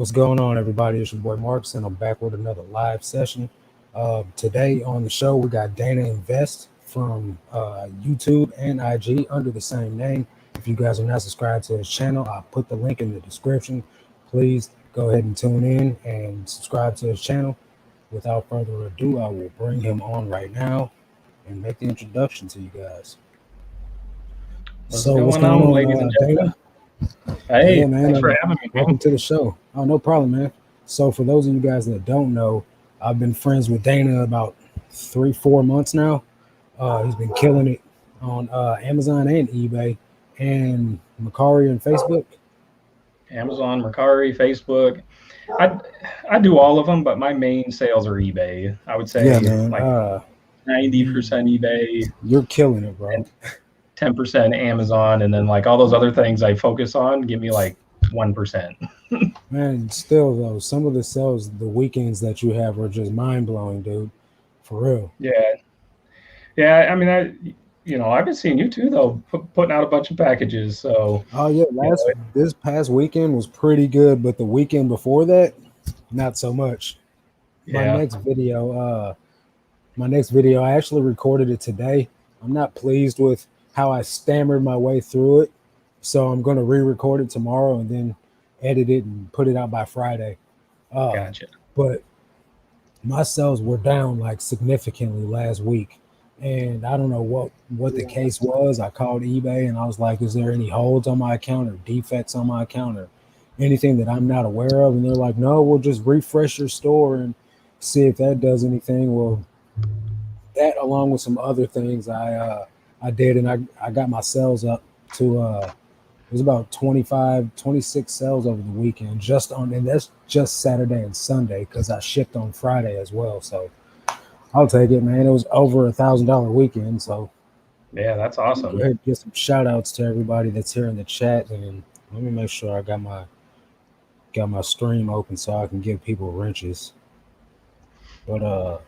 What's going on, everybody? It's your boy Marks, and I'm back with another live session. Today on the show, we got Dana Invest from YouTube and IG under the same name. If you guys are not subscribed to his channel, I'll put the link in the description. Please go ahead and tune in and subscribe to his channel. Without further ado, I will bring him on right now and make the introduction to you guys. What's going on, ladies and gentlemen? Hey, yeah, man, thanks for having me. Welcome to the show. Oh, no problem, man. So for those of you guys that don't know, I've been friends with Dana about 3-4 months now. He's been killing it on Amazon and eBay and Mercari and Facebook. Amazon, Mercari, Facebook. I do all of them, but my main sales are eBay. I would say like 90% eBay. You're killing it, bro. 10% Amazon, and then like all those other things I focus on give me like 1%. Man, still though, some of the sales, the weekends that you have are just mind blowing, dude. For real. Yeah. I mean, I've been seeing you too though, putting out a bunch of packages. So. Oh yeah, this past weekend was pretty good, but the weekend before that, not so much. Yeah. My next video, I actually recorded it today. I'm not pleased with how I stammered my way through it, so I'm going to re-record it tomorrow and then edit it and put it out by Friday. Gotcha. But my sales were down like significantly last week, and I don't know what the case was. I called eBay and I was like, is there any holds on my account or defects on my account or anything that I'm not aware of? And they're like, no, we'll just refresh your store and see if that does anything. Well, that along with some other things I did, and I got my sales up to it was about 26 sales over the weekend, and that's just Saturday and Sunday because I shipped on Friday as well. So I'll take it, man. It was over $1,000 weekend. So yeah, that's awesome. Go ahead and get some shout outs to everybody that's here in the chat, and let me make sure I got my stream open so I can give people wrenches. But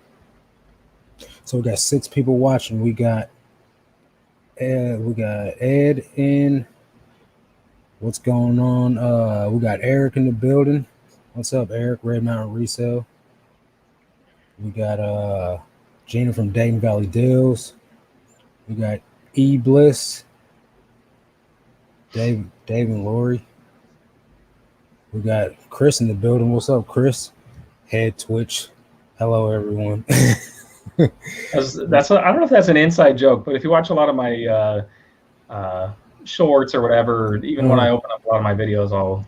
so we got 6 people watching. We got Ed in. What's going on? We got Eric in the building. What's up, Eric? Red Mountain Resell. We got Gina from Dayton Valley Deals. We got E Bliss. Dave and Lori. We got Chris in the building. What's up, Chris? Head Twitch. Hello, everyone. I don't know if that's an inside joke, but if you watch a lot of my shorts or whatever, even when I open up a lot of my videos, I'll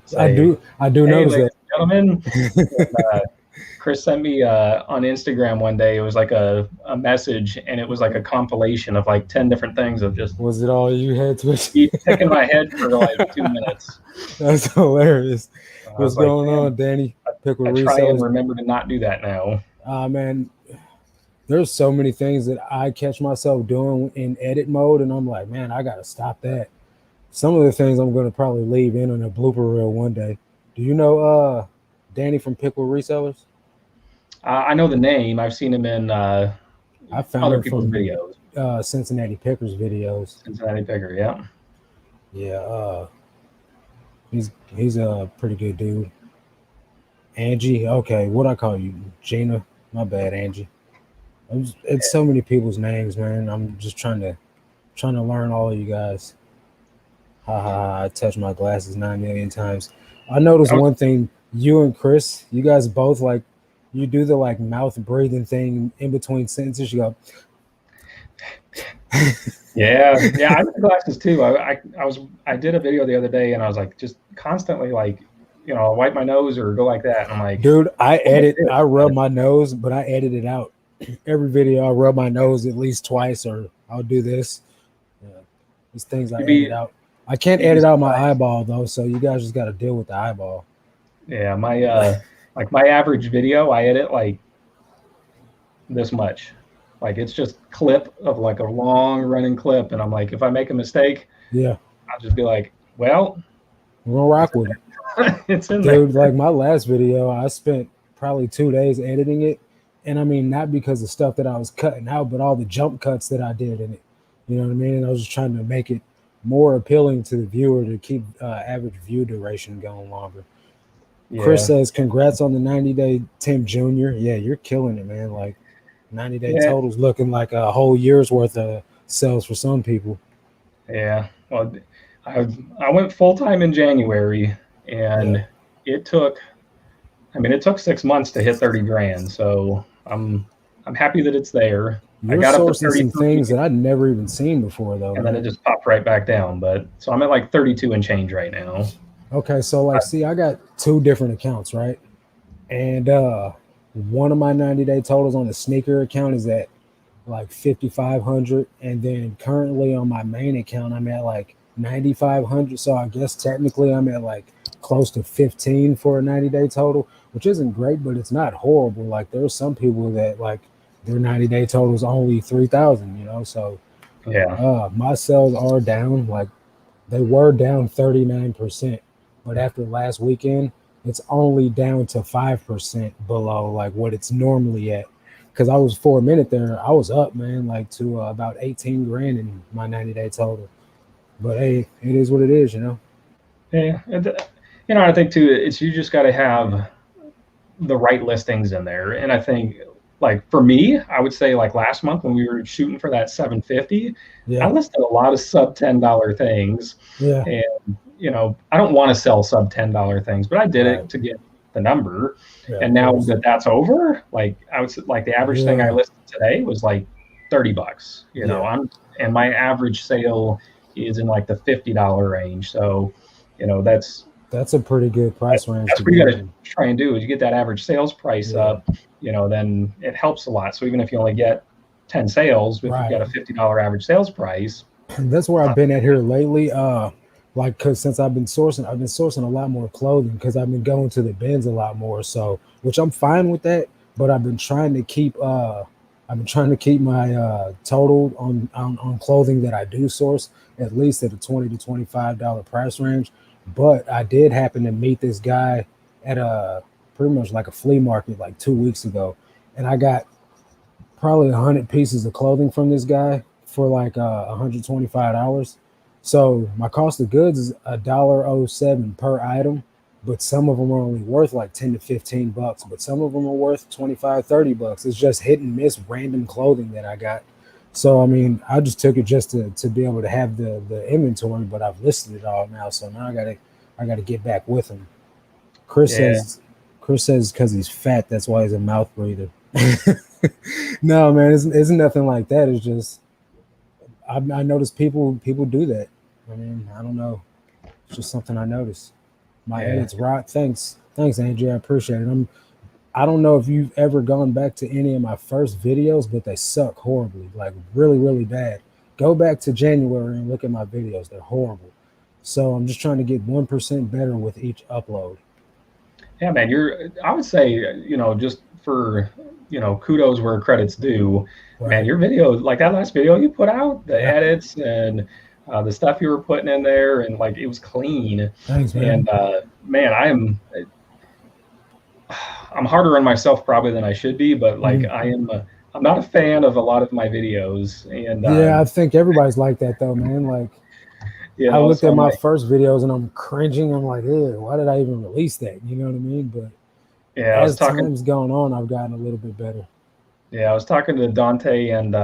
say, I do notice that, gentlemen. Chris sent me on Instagram one day. It was like a message, and it was like a compilation of like 10 different things of just. Was it all you had to keep ticking my head for like 2 minutes? That's hilarious. What's going on, Danny? I try and remember to not do that now. Man, there's so many things that I catch myself doing in edit mode, and I'm like, man, I gotta stop that. Some of the things I'm gonna probably leave in on a blooper reel one day. Do you know Danny from Pickle Resellers? I know the name. I've seen him in I found other people's videos. Cincinnati Pickers videos. Cincinnati Picker, yeah. Yeah, he's a pretty good dude. Angie, okay, what I call you? Gina? My bad, Angie. It's so many people's names, man. I'm just trying to learn all of you guys. I touched my glasses 9 million times. I noticed one thing. You and Chris, you guys both like you do the like mouth breathing thing in between sentences. You go. Yeah. I wear glasses too. I did a video the other day, and I was like just constantly like, I'll wipe my nose or go like that. And I'm like, dude, I rub my nose, but I edit it out. Every video I rub my nose at least twice, or I'll do this. These things I edit out. I can't edit out my eyeball though, so you guys just got to deal with the eyeball. Yeah, my like my average video, I edit like this much. Like it's just clip of like a long running clip, and I'm like, if I make a mistake, I'll just be like, well, we're gonna rock with it. It's in there. Dude, there. like my last video, I spent probably 2 days editing it. And I mean, not because of stuff that I was cutting out, but all the jump cuts that I did in it. You know what I mean? And I was just trying to make it more appealing to the viewer to keep average view duration going longer. Chris Yeah. says, "Congrats on the 90-day Tim Jr." Yeah, you're killing it, man. Like 90-day Yeah. totals looking like a whole year's worth of sales for some people. Yeah. Well, I went full time in January, Yeah. and it took. I mean, it took 6 months to hit 30 grand. So I'm happy that it's there. I You're got up to sourcing some 33, things that I'd never even seen before, though, and then it man. just popped right back down. But so I'm at like 32 and change right now. Okay, so like, see, I got two different accounts, right? And one of my 90-day totals on the sneaker account is at like 5,500, and then currently on my main account I'm at like 9,500. So I guess technically I'm at like close to 15 for a 90-day total, which isn't great, but it's not horrible. Like there's some people that like their 90-day total is only 3,000, you know. So Yeah. my sales are down. Like they were down 39%, but after last weekend, it's only down to 5% below like what it's normally at. Because I was for a minute there, I was up, man, like to about 18 grand in my 90-day total. But hey, it is what it is, you know. Yeah. I think too, it's you just got to have the right listings in there. And I think like for me, I would say like last month when we were shooting for that 750, I Yeah, listed a lot of sub $10 things. yeah, And I don't want to sell sub $10 things, but I did right, it to get the number. yeah, And of now course, that that's over, like I would say, like the average thing I yeah, listed today was like $30. yeah. And my average sale is in like the $50 range. So, that's That's a pretty good price range that's to what you be got to in. try and do is you get that average sales price Yeah, up, then it helps a lot. So even if you only get 10 sales, if you've right. got a $50 average sales price, And that's where I've been at here lately. Like, cause since I've been sourcing a lot more clothing because I've been going to the bins a lot more. So, which I'm fine with that, but I've been trying to keep my total on clothing that I do source at least at a $20 to $25 price range. But I did happen to meet this guy at a pretty much like a flea market like 2 weeks ago, and I got probably 100 pieces of clothing from this guy for like $125. So my cost of goods is $1.07 per item, but some of them are only worth like 10 to 15 bucks, but some of them are worth 25, 30 bucks. It's just hit and miss random clothing that I got. So I mean, I just took it just to be able to have the inventory, but I've listed it all now. So now I gotta get back with him. Chris yeah, says Chris says because he's fat, that's why he's a mouth breather. No, man, it's nothing like that. It's just I notice people do that. I mean, I don't know. It's just something I noticed. My yeah. edits right. Thanks, Andrew. I appreciate it. I don't know if you've ever gone back to any of my first videos, but they suck horribly, like really, really bad. Go back to January and look at my videos. They're horrible. So I'm just trying to get 1% better with each upload. Yeah, man, I would say, just for, kudos where credit's due, man, Right. your video, like that last video you put out, the Yeah. edits and the stuff you were putting in there, and like it was clean. Thanks, man. And man, I'm harder on myself probably than I should be, but like Mhm. I'm not a fan of a lot of my videos. And, Yeah, I think everybody's like that though, man. Like I looked so at I'm my like, first videos and I'm cringing. I'm like, ew, why did I even release that? You know what I mean? But yeah, I was as talking, time's gone on, I've gotten a little bit better. yeah, I was talking to Dante and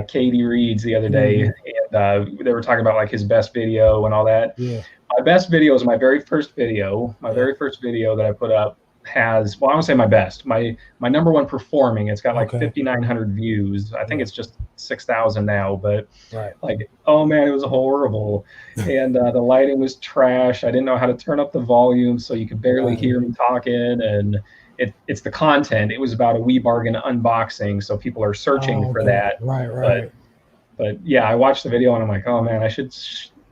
Katie Reeds the other day, Hmm. and they were talking about like his best video and all that. Yeah, My best video is my very first video. My yeah. very first video that I put up has, well, I won't say my best. My number one performing. It's got like Okay. 5,900 views. I think Yeah. it's just 6,000 now, but Right. like, oh man, it was horrible, and the lighting was trash. I didn't know how to turn up the volume, so you could barely Right. hear me talking, and it's the content. It was about a We Bargain unboxing, so people are searching Oh, for okay. that. Right. But Right. yeah, I watched the video and I'm like, oh man, I should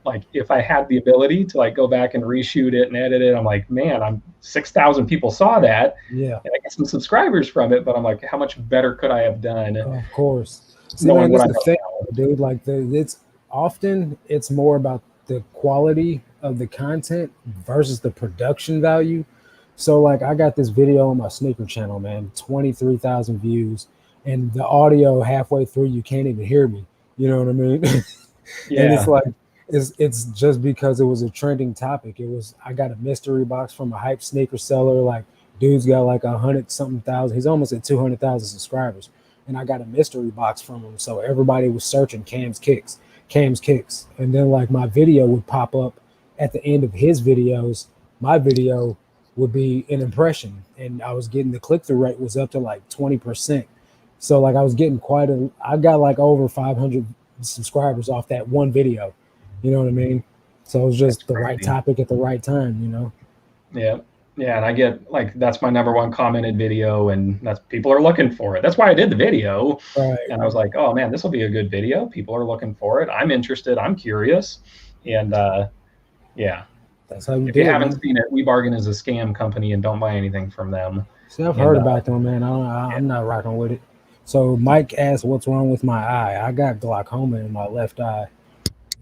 like if I had the ability to like go back and reshoot it and edit it. I'm like, man, I'm 6,000 people saw that, Yeah. and I get some subscribers from it. But I'm like, how much better could I have done Of course. See, knowing man, what this I is the know thing, now? dude. Like it's more about the quality of the content versus the production value. So like I got this video on my sneaker channel, man, 23,000 views, and the audio halfway through you can't even hear me. You know what I mean? And Yeah, It's just because it was a trending topic. It was I got a mystery box from a hype sneaker seller. Like dude's got like 100 something thousand. He's almost at 200,000 subscribers, and I got a mystery box from him. So everybody was searching Cam's kicks, and then like my video would pop up at the end of his videos. My video would be an impression, and I was getting the click through rate was up to like 20%. So like I was getting I got like over 500 subscribers off that one video. You know what I mean? So it was just the right topic at the right time, you know? Yeah. Yeah. And I get like, that's my number one commented video, and that's people are looking for it. That's why I did the video. Right. And I was like, oh man, this will be a good video. People are looking for it. I'm interested. I'm curious. And yeah. That's how you if do you it, haven't man. seen it, We Bargain is a scam company, and don't buy anything from them. See, I've heard about them, man. I'm not rocking with it. So Mike asked, what's wrong with my eye? I got glaucoma in my left eye.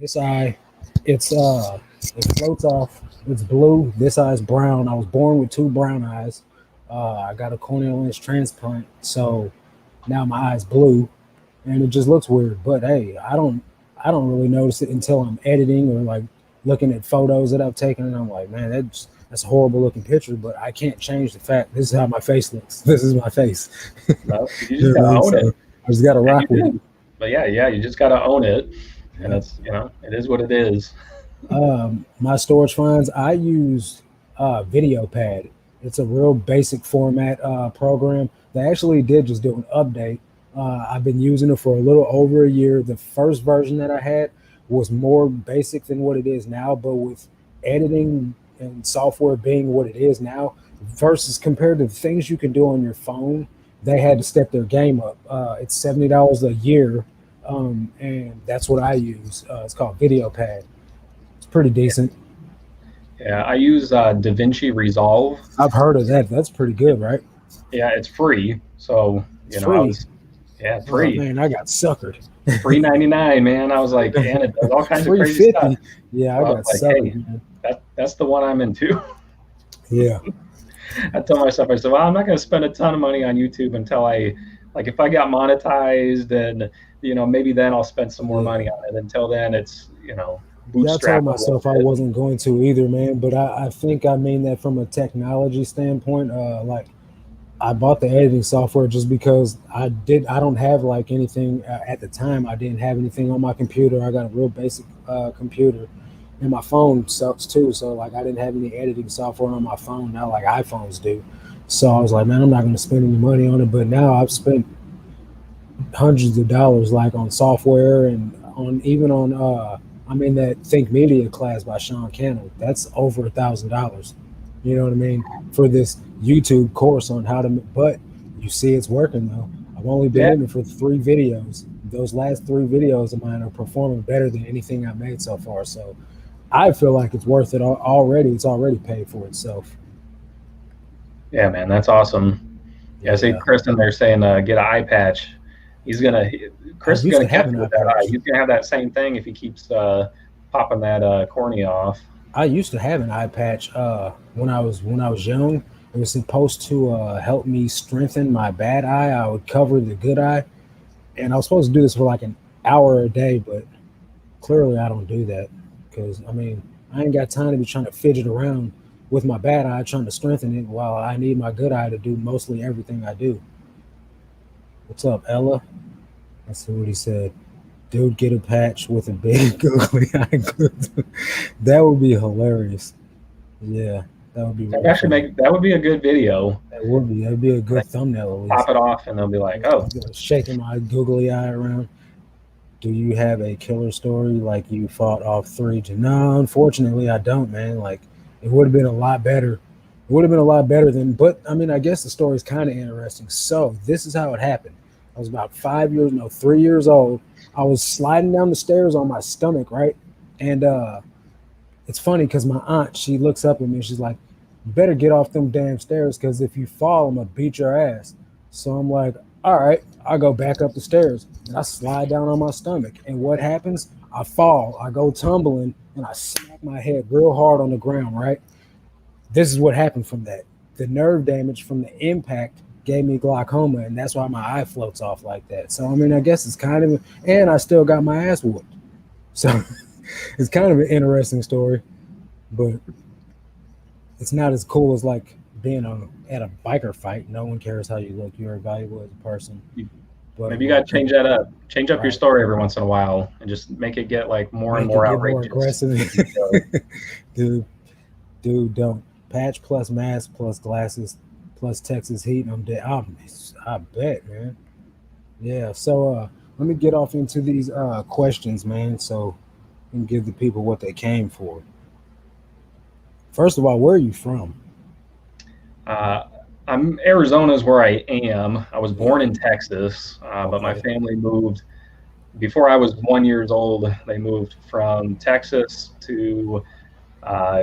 This eye, it floats off. It's blue. This eye is brown. I was born with two brown eyes. I got a corneal lens transplant, so now my eye's blue, and it just looks weird. But hey, I don't really notice it until I'm editing or like looking at photos that I've taken, and I'm like, man, that's a horrible looking picture. But I can't change the fact this is how my face looks. This is my face. No, you just gotta own it. I just gotta rock with it. But yeah, you just gotta own it. And it's, it is what it is. My storage finds, I use VideoPad. It's a real basic format program. They actually did just do an update. I've been using it for a little over a year. The first version that I had was more basic than what it is now, but with editing and software being what it is now, versus compared to the things you can do on your phone, they had to step their game up. It's $70 a year. And that's what I use. It's called VideoPad. It's pretty decent. Yeah, I use DaVinci Resolve. I've heard of that. That's pretty good, right? Yeah, it's free. So it's free. Free. Oh, man, I got suckered. $3.99, man. I was like, and it does all kinds of crazy stuff. Yeah, I got suckered. Hey, that's the one I'm into. Yeah. I tell myself, I said, well, I'm not going to spend a ton of money on YouTube until if I got monetized, then maybe then I'll spend some more money on it. Until then, it's bootstrap. I told myself I wasn't going to either, man. But I think I mean that from a technology standpoint. Like I bought the editing software just because I don't have like anything at the time. I didn't have anything on my computer. I got a real basic computer, and my phone sucks too. So like I didn't have any editing software on my phone, not like iPhones do. So I was like, man, I'm not going to spend any money on it. But now I've spent hundreds of dollars like on software and I'm in that Think Media class by Sean Cannell. That's over $1,000. You know what I mean? For this YouTube course on how to, but you see it's working though. I've only been in it for 3 videos. Those last 3 videos of mine are performing better than anything I've made so far. So I feel like it's worth it already. It's already paid for itself. Yeah, man, that's awesome. Yeah, I see Chris in there saying get an eye patch. Chris is gonna catch it with that eye. He's gonna have that same thing if he keeps popping that cornea off. I used to have an eye patch when I was young. It was supposed to help me strengthen my bad eye. I would cover the good eye, and I was supposed to do this for like an hour a day, but clearly I don't do that because I mean I ain't got time to be trying to fidget around with my bad eye trying to strengthen it while I need my good eye to do mostly everything I do. What's up, Ella? Let's see what he said. Dude, get a patch with a big googly eye. That would be hilarious. Yeah, that would be. That would be a good video. That would be. That'd be a good thumbnail. At least. Pop it off, and they'll be like, "Oh." Shaking my googly eye around. Do you have a killer story like you fought off 3? No, unfortunately, I don't, man. Like, it would have been a lot better. It would have been a lot better than. But I mean, I guess the story is kind of interesting. So this is how it happened. I was about 3 years old. I was sliding down the stairs on my stomach, right? And it's funny because my aunt, she looks up at me and she's like, you better get off them damn stairs because if you fall, I'm going to beat your ass. So I'm like, all right, I go back up the stairs and I slide down on my stomach. And what happens? I fall, I go tumbling and I smack my head real hard on the ground, right? This is what happened from that. The nerve damage from the impact gave me glaucoma, and that's why my eye floats off like that. So I mean, I guess it's kind of, and I still got my ass whooped. So It's kind of an interesting story, but it's not as cool as like being at a biker fight. No one cares how you look. You're valuable as a person. But Maybe you got to change that up. Change up your right. story every once in a while, and just make it get like more and Make it more get more outrageous. aggressive. Dude, don't. Patch plus mask plus glasses plus Texas heat. I'm dead. I bet, man. Yeah. So let me get off into these questions, man. So we can give the people what they came for. First of all, where are you from? Uh, Arizona is where I am. I was born in Texas, but my Okay. family moved before I was 1 years old. They moved from Texas to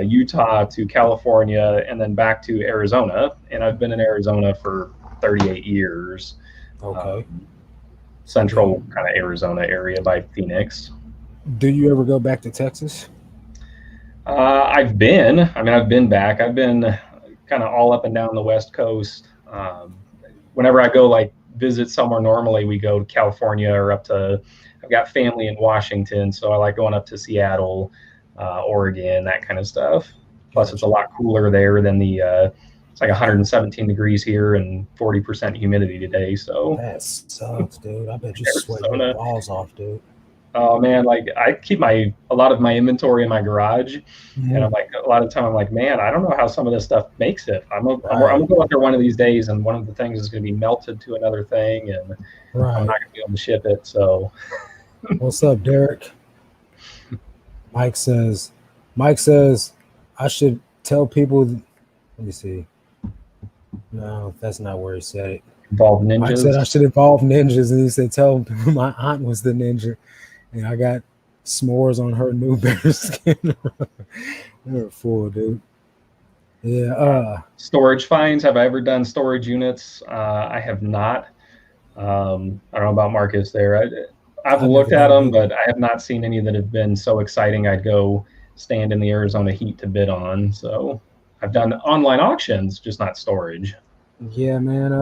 Utah to California and then back to Arizona. And I've been in Arizona for 38 years. Okay. Central kind of Arizona area by Phoenix. Do you ever go back to Texas? I've been back. I've been kind of all up and down the West Coast. Whenever I go like visit somewhere, normally we go to California or up to, I've got family in Washington, so I like going up to Seattle, Oregon, that kind of stuff. Plus, it's a lot cooler there than it's like 117 degrees here and 40% humidity today. So that sucks, dude. I bet you sweat your balls off, dude. Oh man, like I keep a lot of my inventory in my garage, and I'm like, a lot of the time I'm like, man, I don't know how some of this stuff makes it. I'm gonna go out there one of these days, and one of the things is gonna be melted to another thing, and I'm not gonna be able to ship it. So, what's up, Derek? Mike says, I should tell people. Let me see. No, that's not where he said it. Involve ninjas. Mike said I should involve ninjas, and he said tell people my aunt was the ninja. And I got s'mores on her new bear skin. They're full, dude. Yeah. Storage finds. Have I ever done storage units? I have not. I don't know about Marcus there. I've looked at them, but I have not seen any that have been so exciting I'd go stand in the Arizona heat to bid on. So I've done online auctions, just not storage. Yeah, man.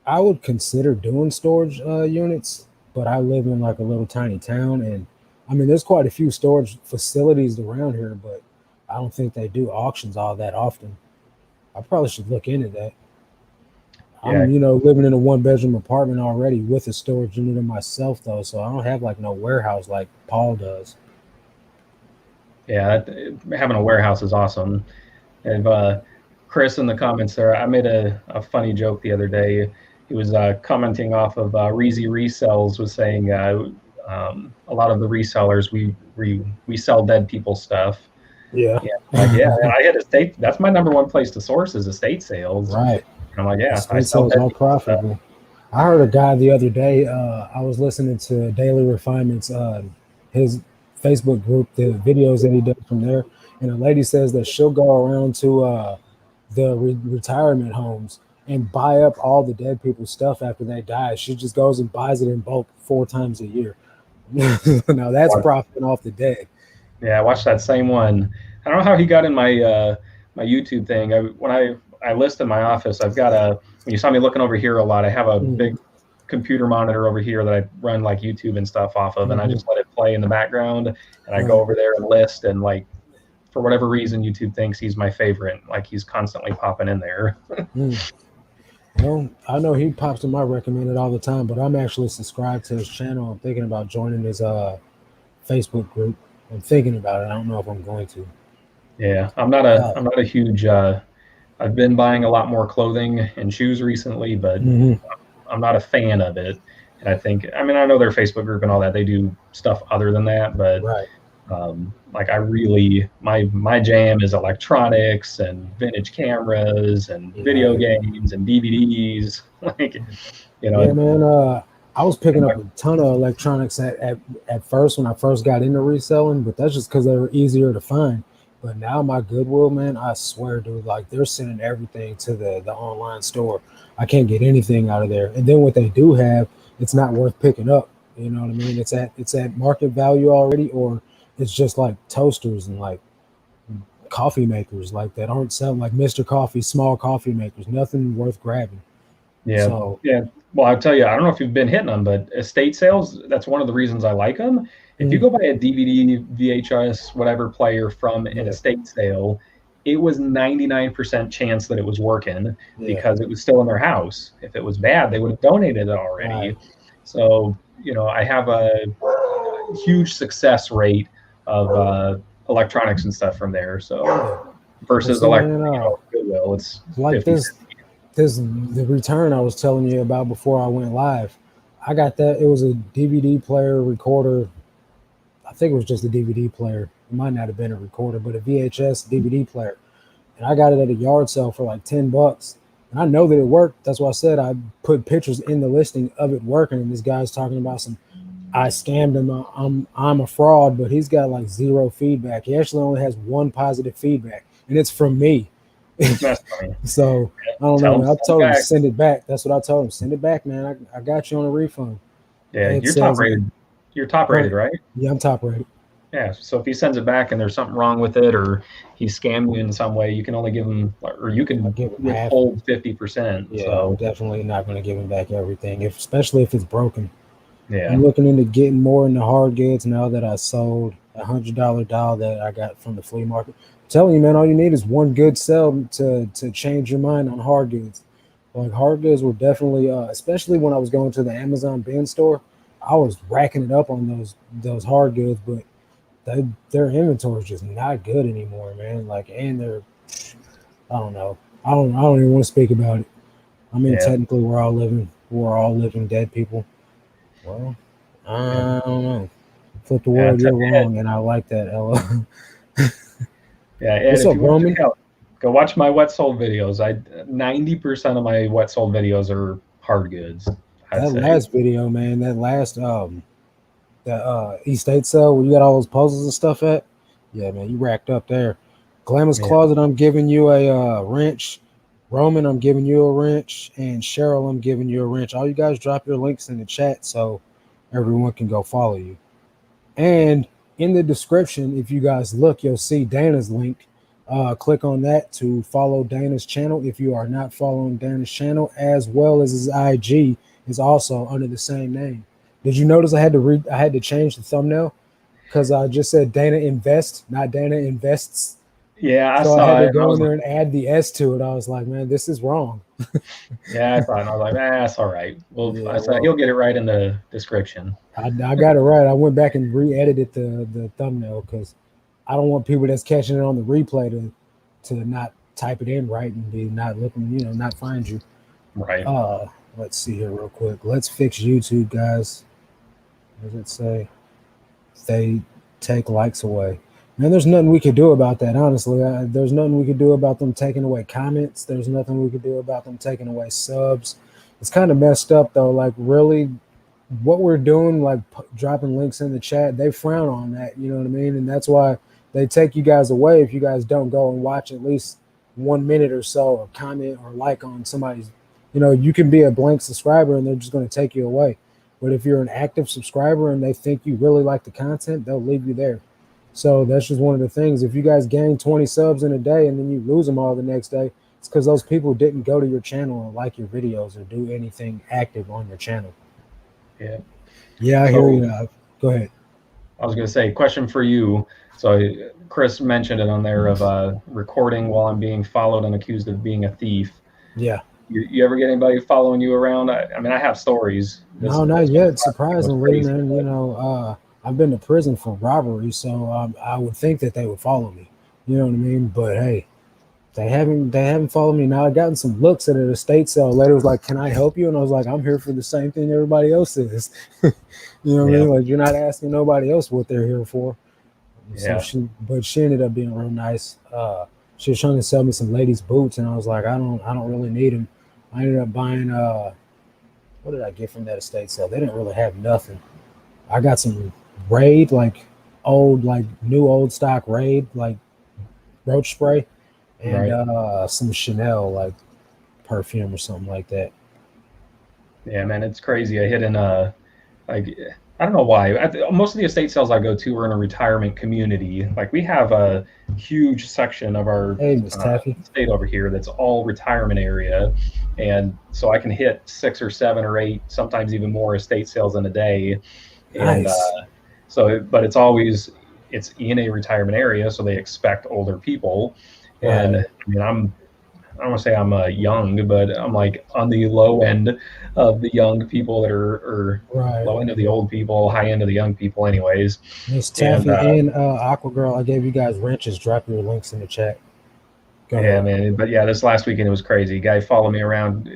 I would consider doing storage units, but I live in like a little tiny town, and I mean, there's quite a few storage facilities around here, but I don't think they do auctions all that often. I probably should look into that. Yeah. I'm, living in a 1-bedroom apartment already with a storage unit myself, though, so I don't have like no warehouse like Paul does. Yeah, having a warehouse is awesome. And Chris in the comments there, I made a funny joke the other day. He was commenting off of Resells, was saying a lot of the resellers we sell dead people stuff. Yeah. Like I hit estate. That's my number one place to source is estate sales. Right. And I'm like, yeah, estate sales are profitable. Stuff. I heard a guy the other day. I was listening to Daily Refinements, his Facebook group, the videos that he does from there, and a lady says that she'll go around to the retirement homes and buy up all the dead people's stuff after they die. She just goes and buys it in bulk 4 times a year. Now that's profiting off the dead. Yeah, I watched that same one. I don't know how he got in my my YouTube thing. When I list in my office, I've got when you saw me looking over here a lot, I have a big computer monitor over here that I run like YouTube and stuff off of, and I just let it play in the background, and I go over there and list, and like for whatever reason, YouTube thinks he's my favorite. Like he's constantly popping in there. Well, I know he pops in my recommended all the time, but I'm actually subscribed to his channel. I'm thinking about joining his Facebook group. I'm thinking about it. I don't know if I'm going to. Yeah, I'm not a huge. I've been buying a lot more clothing and shoes recently, but I'm not a fan of it. And I know their Facebook group and all that, they do stuff other than that, but like I really, my jam is electronics and vintage cameras and video games and DVDs. Like, Yeah, man. I was picking up a ton of electronics at first when I first got into reselling, but that's just because they were easier to find. But now my Goodwill, man, I swear, dude, like they're sending everything to the online store. I can't get anything out of there. And then what they do have, it's not worth picking up. You know what I mean? It's at market value already, or it's just like toasters and like coffee makers like that aren't selling, like Mr. Coffee, small coffee makers, nothing worth grabbing. Yeah. So, yeah. Well, I'll tell you, I don't know if you've been hitting them, but estate sales, that's one of the reasons I like them. If you go buy a DVD, VHS, whatever player from an Yeah. estate sale, it was 99% chance that it was working Yeah. because it was still in their house. If it was bad, they would have donated it already. Right. So, I have a huge success rate of electronics and stuff from there. So Yeah. Well, versus see, man, Goodwill, it's like 50. this the return I was telling you about before I went live. I got that. It was a DVD player recorder. I think it was just a DVD player. It might not have been a recorder, but a VHS DVD player. And I got it at a yard sale for like $10. And I know that it worked. That's why I said I put pictures in the listing of it working. And this guy's talking about I scammed him. I'm a fraud, but he's got like zero feedback. He actually only has one positive feedback, and it's from me. That's funny. So I don't know, man. I told him send it back. That's what I told him. Send it back, man. I got you on a refund. Yeah, you're top rated. You're top rated, right? Yeah, I'm top rated. Yeah. So if he sends it back and there's something wrong with it, or he scammed you in some way, you can only give him, or you can withhold 50%. Yeah, so I'm definitely not going to give him back everything, especially if it's broken. Yeah. I'm looking into getting more into hard goods now that I sold a $100 doll that I got from the flea market. I'm telling you, man, all you need is one good sell to change your mind on hard goods. Like hard goods were definitely, especially when I was going to the Amazon bin store, I was racking it up on those hard goods, but their inventory is just not good anymore, man. Like, and they're, I don't know, I don't even want to speak about it. I mean, technically, we're all living dead people. Well, I don't know. Flip the word, you're wrong, and I like that, Ella. Yeah, Ed, what's up, Roman? Go watch my wet sold videos. 90% of my wet sold videos are hard goods. That last video, man, that last estate sale where you got all those poses and stuff at, yeah, man, you racked up there. Glamour's Closet, I'm giving you a wrench. Roman, I'm giving you a wrench, and Cheryl, I'm giving you a wrench. All you guys drop your links in the chat so everyone can go follow you. And in the description, if you guys look, you'll see Dana's link. Click on that to follow Dana's channel if you are not following Dana's channel, as well as his IG is also under the same name. Did you notice I had to change the thumbnail because I just said Dana Invest, not Dana Invests. Yeah, so I had to go in there and add the S to it. I was like, man, this is wrong. Yeah, I thought, and I was like, that's all right. Well, yeah, I said, you'll get it right in the description. I got it right. I went back and re-edited the thumbnail because I don't want people that's catching it on the replay to not type it in right and be not looking, not find you. Right. Let's see here real quick. Let's fix YouTube, guys. What does it say? They take likes away. Man, there's nothing we could do about that, honestly. There's nothing we could do about them taking away comments. There's nothing we could do about them taking away subs. It's kind of messed up, though. Like, really, what we're doing, like dropping links in the chat, they frown on that, you know what I mean? And that's why they take you guys away if you guys don't go and watch at least 1 minute or so or comment or like on somebody's, you can be a blank subscriber and they're just going to take you away. But if you're an active subscriber and they think you really like the content, they'll leave you there. So that's just one of the things. If you guys gain 20 subs in a day and then you lose them all the next day, it's because those people didn't go to your channel and like your videos or do anything active on your channel. Yeah. Yeah, I hear you. Go ahead. I was going to say, question for you. So Chris mentioned it on there of recording while I'm being followed and accused of being a thief. Yeah. You ever get anybody following you around? I mean, I have stories. No, not yet. Surprisingly, man, I've been to prison for robbery, so I would think that they would follow me. You know what I mean? But hey, they haven't followed me. Now I've gotten some looks at an estate sale. Later was like, "Can I help you?" And I was like, "I'm here for the same thing everybody else is." You know what I mean? Like, you're not asking nobody else what they're here for. Yeah. So she ended up being real nice. She was trying to sell me some ladies' boots, and I was like, I don't really need them. I ended up buying what did I get from that estate sale? They didn't really have nothing. I got some Raid, like new old stock Raid, like roach spray, and some Chanel, like perfume or something like that. Yeah, man, it's crazy. I hit in like I don't know why. Most of the estate sales I go to are in a retirement community. Like we have a huge section of our Hey, Miss Taffy. state over here that's all retirement area, and so I can hit 6 or 7 or 8, sometimes even more estate sales in a day. And Nice. but it's in a retirement area, so they expect older people. And Right. I mean, I don't want to say I'm young, but I'm like on the low end of the young people that are, or Right. low end of the old people, high end of the young people, anyways. Miss And Taffy and Aqua Girl, I gave you guys wrenches. Drop your links in the chat. Go yeah, ahead. man. But yeah, this last weekend it was crazy. Guy followed me around,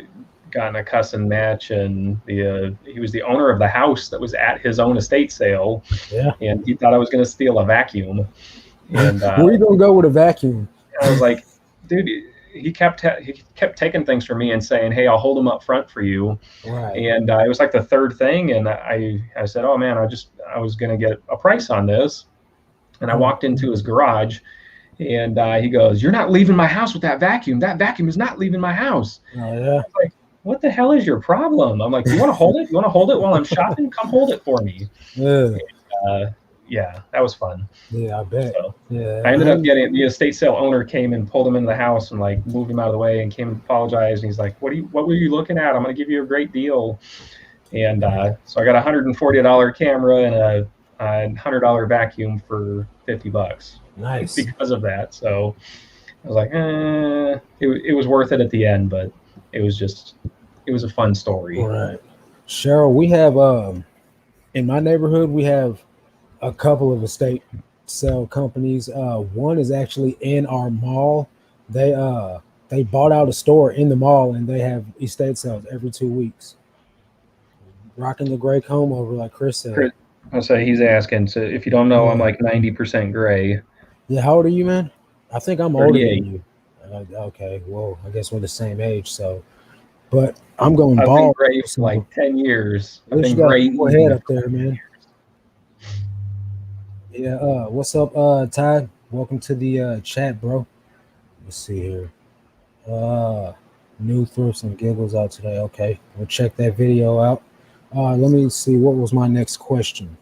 got in a cussing match, and he was the owner of the house that was at his own estate sale, Yeah. and he thought I was going to steal a vacuum. And Where you gonna go with a vacuum? I was like, dude, he kept taking things from me and saying, hey, I'll hold them up front for you. Right. And it was like the third thing, and I said, oh man, I was gonna get a price on this, and I walked into his garage, and he goes, you're not leaving my house with that vacuum. That vacuum is not leaving my house. Oh yeah. I was like, what the hell is your problem? I'm like, you want to hold it? You want to hold it while I'm shopping? Come hold it for me. Yeah. Yeah, that was fun. Yeah, I bet. So, Yeah. I ended up getting the estate sale owner came and pulled him into the house and like moved him out of the way and came and apologized. And he's like, what were you looking at? I'm going to give you a great deal. And so I got a $140 camera and a $100 vacuum for $50. Nice. Because of that. So I was like, it was worth it at the end, but it was a fun story. All right. Cheryl, we have in my neighborhood we have a couple of estate sale companies. One is actually in our mall. They bought out a store in the mall and they have estate sales every 2 weeks. Rocking the gray comb over, like Chris said. I'll say he's asking. So if you don't know, I'm like 90% gray. Yeah, how old are you, man? I think I'm 38. older than you. Okay, well, I guess we're the same age. So, but I'm going I've bald. been gray for like 10 years. I've been You got gray. a head up there, man. Yeah. What's up, Ty? Welcome to the chat, bro. Let's see here. New Thrifts and Giggles out today. Okay, we'll check that video out. Let me see. What was my next question?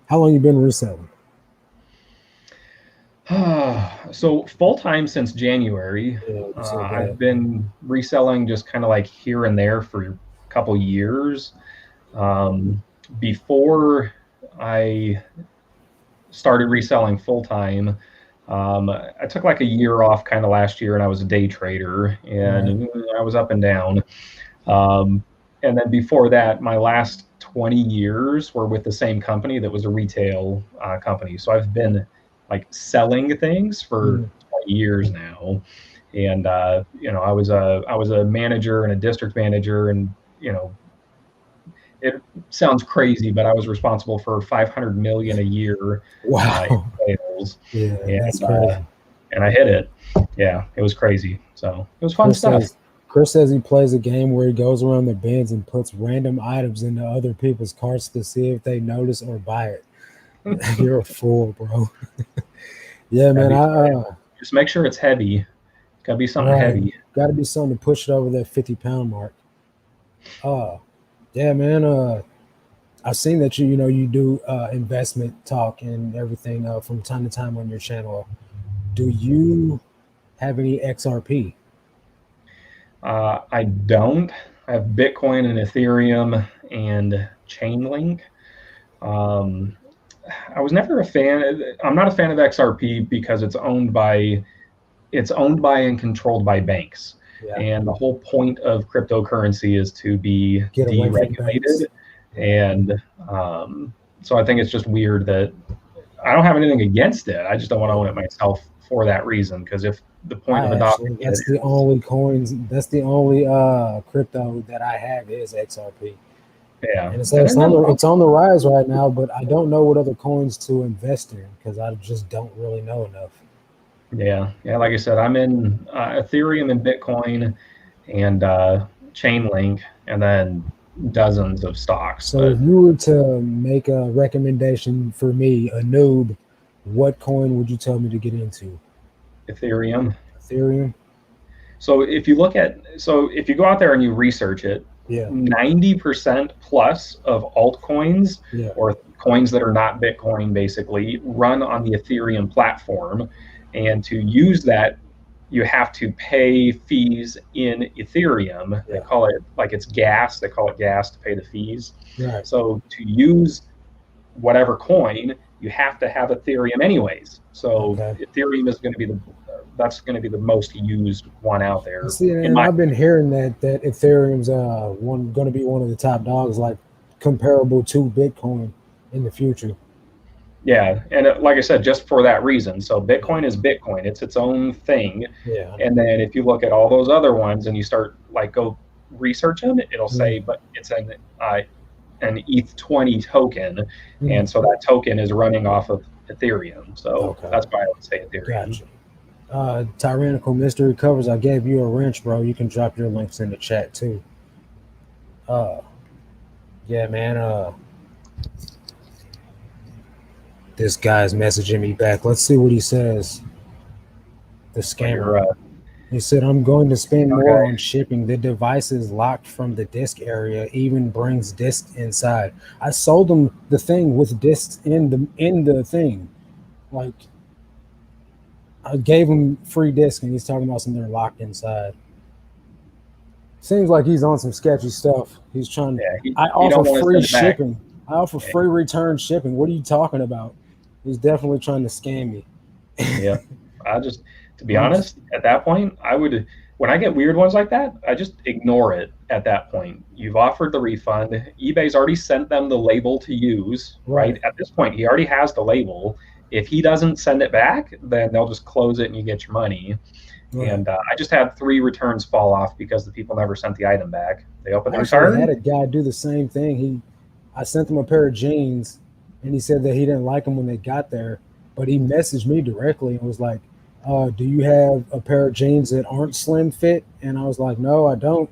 How long you been reselling? So full-time since January. I've been reselling just kind of like here and there for a couple years. Before I started reselling full-time, I took like a year off kind of last year, and I was a day trader, and I was up and down. And then before that, my last 20 years were with the same company that was a retail company. So I've been like selling things for 20 years now. And I was a manager and a district manager, and it sounds crazy, but I was responsible for 500 million a year. Wow. In sales. Yeah, that's crazy. And I hit it. Yeah, it was crazy. So it was fun stuff. Chris says he plays a game where he goes around the bins and puts random items into other people's carts to see if they notice or buy it. You're a fool, bro. Yeah, man. Just make sure it's heavy. It's gotta be something heavy. Got to be something to push it over that 50-pound mark. Yeah, man. I've seen that you do investment talk and everything from time to time on your channel. Do you have any XRP? I don't. I have Bitcoin and Ethereum and Chainlink. I was never a fan. I'm not a fan of XRP because it's owned by and controlled by banks. Yeah. And the whole point of cryptocurrency is to be deregulated. And so I think it's just weird that I don't have anything against it. I just don't want to own it myself for that reason. Because if the point of adopting that's the only coins, that's the only crypto that I have is XRP. Yeah, and it's on the rise right now, but I don't know what other coins to invest in because I just don't really know enough. Yeah. Like I said, I'm in Ethereum and Bitcoin and Chainlink, and then dozens of stocks. So if you were to make a recommendation for me, a noob, what coin would you tell me to get into? Ethereum. Ethereum. So if you go out there and you research it, Yeah. 90% plus of altcoins Yeah. or coins that are not Bitcoin basically run on the Ethereum platform. And to use that, you have to pay fees in Ethereum. They Yeah. call it like it's gas. They call it gas to pay the fees. Right. So to use whatever coin, you have to have Ethereum anyways. So Okay. Ethereum is going to be the most used one out there. See, In and my I've been hearing that Ethereum's going to be one of the top dogs, like comparable to Bitcoin in the future. Yeah, and like I said, just for that reason. So Bitcoin is Bitcoin; it's its own thing. Yeah. And then if you look at all those other ones and you start like go research them, it'll say, Mm. but it's an ETH20 token, Mm. and so that token is running off of Ethereum. So Okay. that's why I would say Ethereum. Gotcha. Tyrannical Mystery Covers, I gave you a wrench, bro. You can drop your links in the chat too. Yeah, man. This guy's messaging me back. Let's see what he says. The scammer. He said, I'm going to spend more on shipping. The device is locked from the disk area, even brings discs inside. I sold him the thing with discs in the thing. Like, I gave him free disc and he's talking about something locked inside. Seems like he's on some sketchy stuff. He's trying. I offer free shipping. I offer free return shipping. What are you talking about? He's definitely trying to scam me. Yeah. To be honest, at that point, when I get weird ones like that, I just ignore it at that point. You've offered the refund. eBay's already sent them the label to use, right? At this point, he already has the label. If he doesn't send it back, then they'll just close it and you get your money. Right. And I just had 3 returns fall off because the people never sent the item back. They opened the return. I had a guy do the same thing. I sent him a pair of jeans, and he said that he didn't like them when they got there, but he messaged me directly and was like, do you have a pair of jeans that aren't slim fit? And I was like, no, I don't.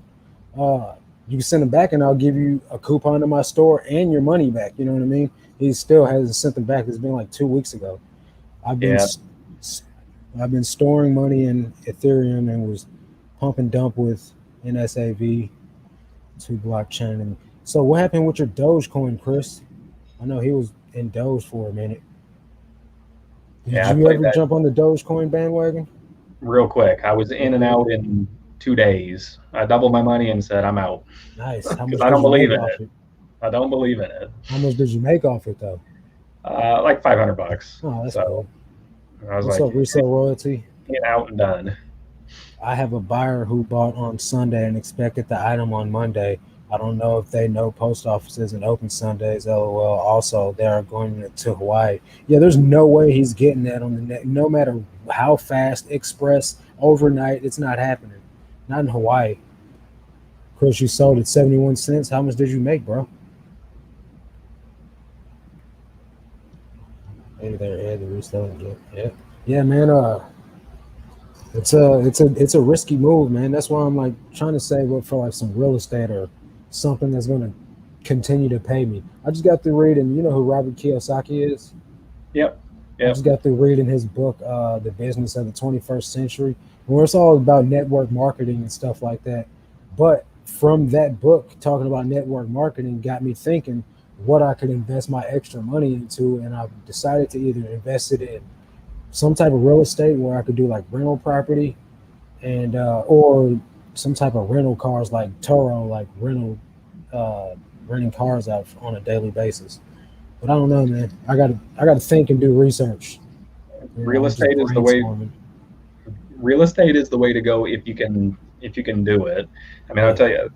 You can send them back and I'll give you a coupon to my store and your money back. You know what I mean? He still hasn't sent them back. It's been like 2 weeks ago. I've been storing money in Ethereum and was pump and dump with NSAV to blockchain. And so what happened with your Dogecoin, Chris? I know he was in Doge for a minute. Did you ever jump on the Dogecoin bandwagon? Real quick. I was in and out in 2 days. I doubled my money and said, I'm out. Nice. How much I don't believe in it. I don't believe in it. How much did you make off it, though? Like $500. Oh, that's cool. I was What's up, Resell Royalty? Get out and done. I have a buyer who bought on Sunday and expected the item on Monday. I don't know if they know post office isn't open Sundays, LOL. Also, they are going to Hawaii. Yeah, there's no way he's getting that on the net. No matter how fast, express, overnight, it's not happening. Not in Hawaii. Chris, you sold it 71 cents. How much did you make, bro? Maybe they're the reselling. Yeah, man. It's a risky move, man. That's why I'm like trying to save up for like some real estate or something that's going to continue to pay me. I just got through reading, you know who Robert Kiyosaki is? Yep. I just got through reading his book, The Business of the 21st Century, where it's all about network marketing and stuff like that. But from that book, talking about network marketing got me thinking what I could invest my extra money into, and I decided to either invest it in some type of real estate where I could do like rental property and or some type of rental cars like Turo, like renting cars out on a daily basis. But I don't know, man. I gotta think and do research. Real estate is the way. Real estate is the way to go if you can do it. I mean, I'll tell you,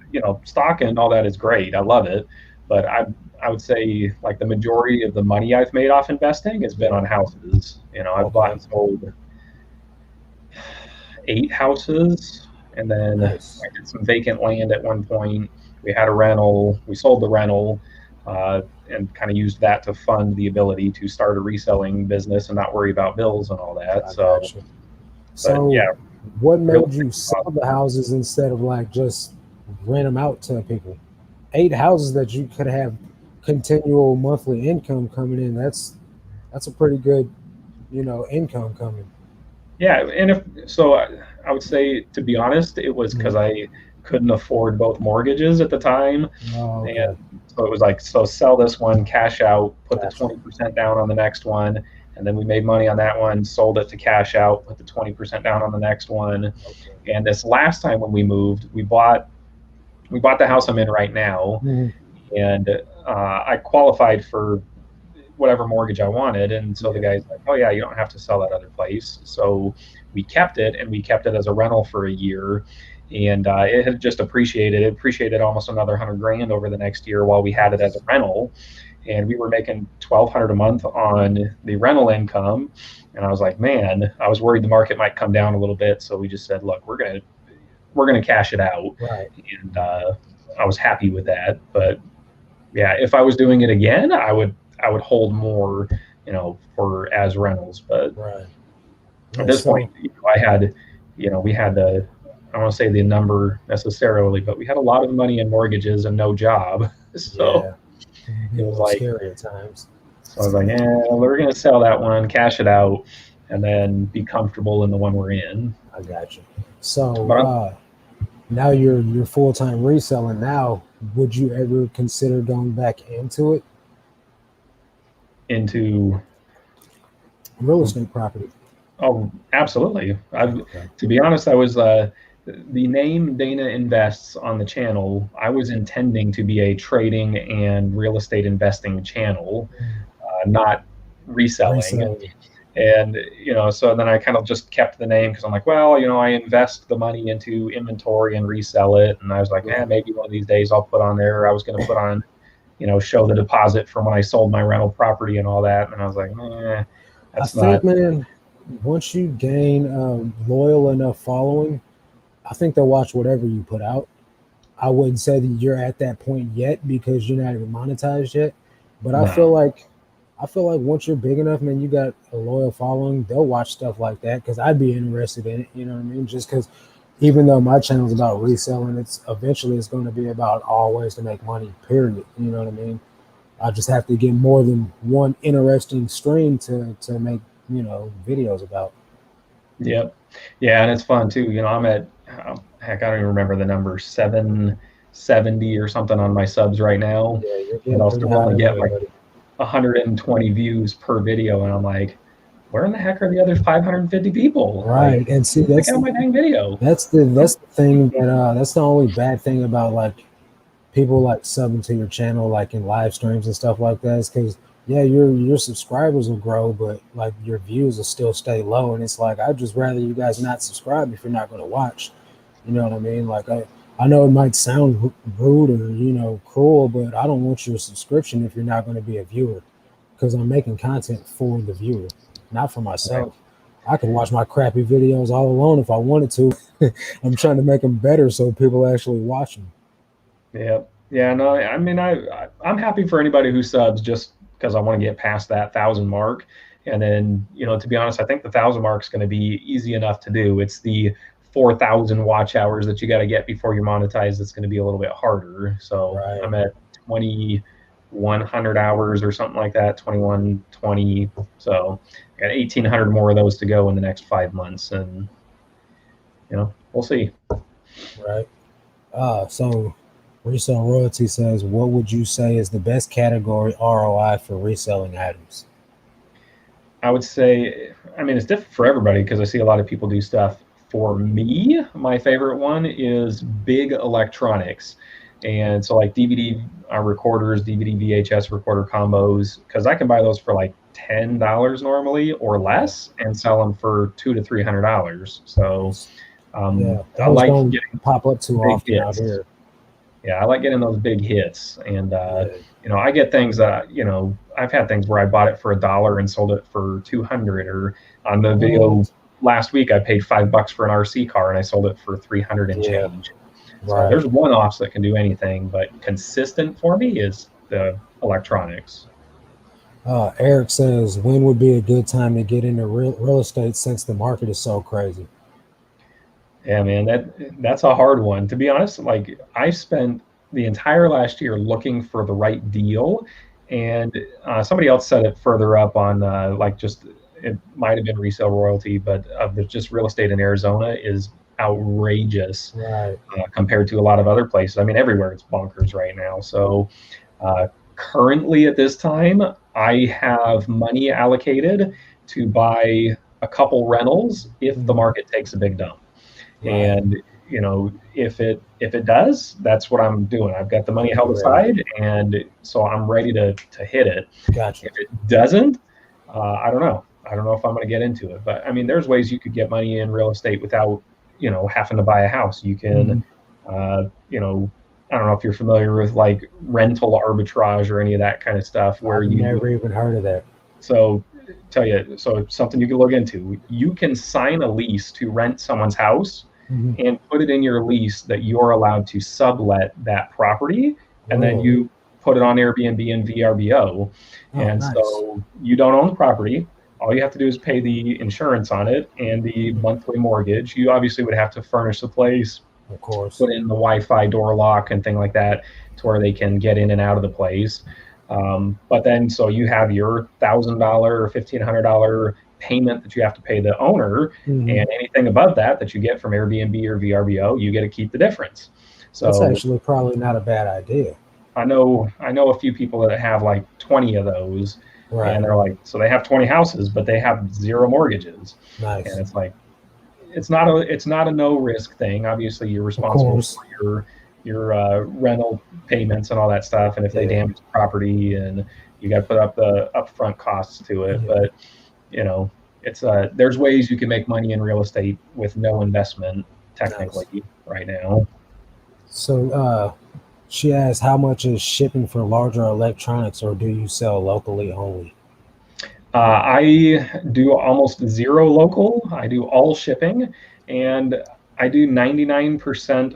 stock and all that is great. I love it, but I would say like the majority of the money I've made off investing has been on houses. I've bought and sold 8 houses, and then I did some vacant land at one point. We had a rental. We sold the rental and kind of used that to fund the ability to start a reselling business and not worry about bills and all that. So yeah, what made you sell the houses instead of like just rent them out to people? 8 houses that you could have continual monthly income coming in. That's a pretty good, income coming. Yeah, and I would say, to be honest, it was because I couldn't afford both mortgages at the time. Oh, okay. And so it was like, so sell this one, cash out, put the Gotcha. 20% down on the next one. And then we made money on that one, sold it to cash out, put the 20% down on the next one. Okay. And this last time when we moved, we bought the house I'm in right now, Mhm. and I qualified for whatever mortgage I wanted. And so the guy's like, oh yeah, you don't have to sell that other place. So we kept it, and we kept it as a rental for a year. And it had just appreciated. It appreciated almost another $100,000 over the next year while we had it as a rental. And we were making $1,200 a month on the rental income. And I was like, man, I was worried the market might come down a little bit. So we just said, look, we're gonna cash it out. Right. And I was happy with that. But yeah, if I was doing it again, I would hold more, for as rentals. But Right. at this point, we had the, I don't want to say the number necessarily, but we had a lot of money in mortgages and no job. So it was like scary at times. So I was like, we're gonna sell that one, cash it out, and then be comfortable in the one we're in. I got you. So now you're full-time reselling now. Would you ever consider going back into it? Into real estate property? Oh, absolutely. To be honest, I was the name Dana Invests on the channel. I was intending to be a trading and real estate investing channel, not reselling. And so then I kind of just kept the name because I'm like, well, I invest the money into inventory and resell it. And I was like, maybe one of these days I'll put on there. I was going to put on, show the deposit from when I sold my rental property and all that. And I was like, that's not. Man, once you gain a loyal enough following, I think they'll watch whatever you put out. I wouldn't say that you're at that point yet because you're not even monetized yet. But I feel like once you're big enough, man, you got a loyal following, they'll watch stuff like that because I'd be interested in it. You know what I mean? Just because even though my channel is about reselling, it's going to be about all ways to make money, period. You know what I mean? I just have to get more than one interesting stream to make, videos about. Yep. Yeah, and it's fun too. I'm at, heck, I don't even remember the number, 770 or something on my subs right now. Yeah, and I'll still only get like 120 views per video, and I'm like, where in the heck are the other 550 people? Right. And see, that's my dang video. That's the thing that that's the only bad thing about like people like subbing to your channel like in live streams and stuff like that is because your subscribers will grow, but like your views will still stay low. And it's like, I'd just rather you guys not subscribe if you're not going to watch. You know what I mean? Like I know it might sound rude or cruel, but I don't want your subscription if you're not going to be a viewer, because I'm making content for the viewer, not for myself. Right. I can watch my crappy videos all alone if I wanted to. I'm trying to make them better so people actually watch them. Yeah. No, I mean, I'm happy for anybody who subs just because I want to get past that 1,000 mark. And then, to be honest, I think the 1,000 mark is going to be easy enough to do. It's the 4,000 watch hours that you got to get before you're monetized that's going to be a little bit harder. So right. I'm at 2,100 hours or something like that, 2,120. So I got 1,800 more of those to go in the next 5 months, and we'll see. Right. So Resale Royalty says, what would you say is the best category ROI for reselling items? I would say, I mean, it's different for everybody because I see a lot of people do stuff. For me, my favorite one is big electronics. And so like DVD recorders, DVD VHS recorder combos, because I can buy those for like $10 normally or less and sell them for $200 to $300. So I like getting pop up too often out here. Yeah, I like getting those big hits. And I get things that I've had things where I bought it for $1 and sold it for $200. Or on the video last week, I paid $5 for an RC car and I sold it for $300 and change. So there's one-offs that can do anything, but consistent for me is the electronics. Eric says, when would be a good time to get into real estate since the market is so crazy? Yeah, man, that's a hard one. To be honest, like I spent the entire last year looking for the right deal, and somebody else said it further up on it might have been Resale Royalty, but just real estate in Arizona is outrageous Right. compared to a lot of other places. I mean, everywhere it's bonkers right now. So currently at this time, I have money allocated to buy a couple rentals if the market takes a big dump. Right. And if it does, that's what I'm doing. I've got the money held aside, and so I'm ready to hit it. Gotcha. If it doesn't, I don't know. I don't know if I'm going to get into it. But I mean, there's ways you could get money in real estate without having to buy a house. You can, I don't know if you're familiar with like rental arbitrage or any of that kind of stuff, where I've never even heard of that. So tell you, so it's something you can look into. You can sign a lease to rent someone's house and put it in your lease that you're allowed to sublet that property, and then you put it on Airbnb and VRBO. And nice. so you don't own the property. All you have to do is pay the insurance on it and the monthly mortgage. You obviously would have to furnish the place, of course, put in the Wi-Fi door lock and thing like that to where they can get in and out of the place. But then, so you have your $1,000 or $1,500 payment that you have to pay the owner, and anything above that you get from Airbnb or VRBO, you get to keep the difference. So that's actually probably not a bad idea. I know a few people that have like 20 of those, and they're like, so they have 20 houses, but they have 0 mortgages. Nice. And it's like, it's not a no risk thing. Obviously, you're responsible for your rental payments and all that stuff, and if they damage the property, and you got to put up the upfront costs to it. But it's there's ways you can make money in real estate with no investment technically right now. So she asked, how much is shipping for larger electronics, or do you sell locally only? I do almost 0 local. I do all shipping, and I do 99%.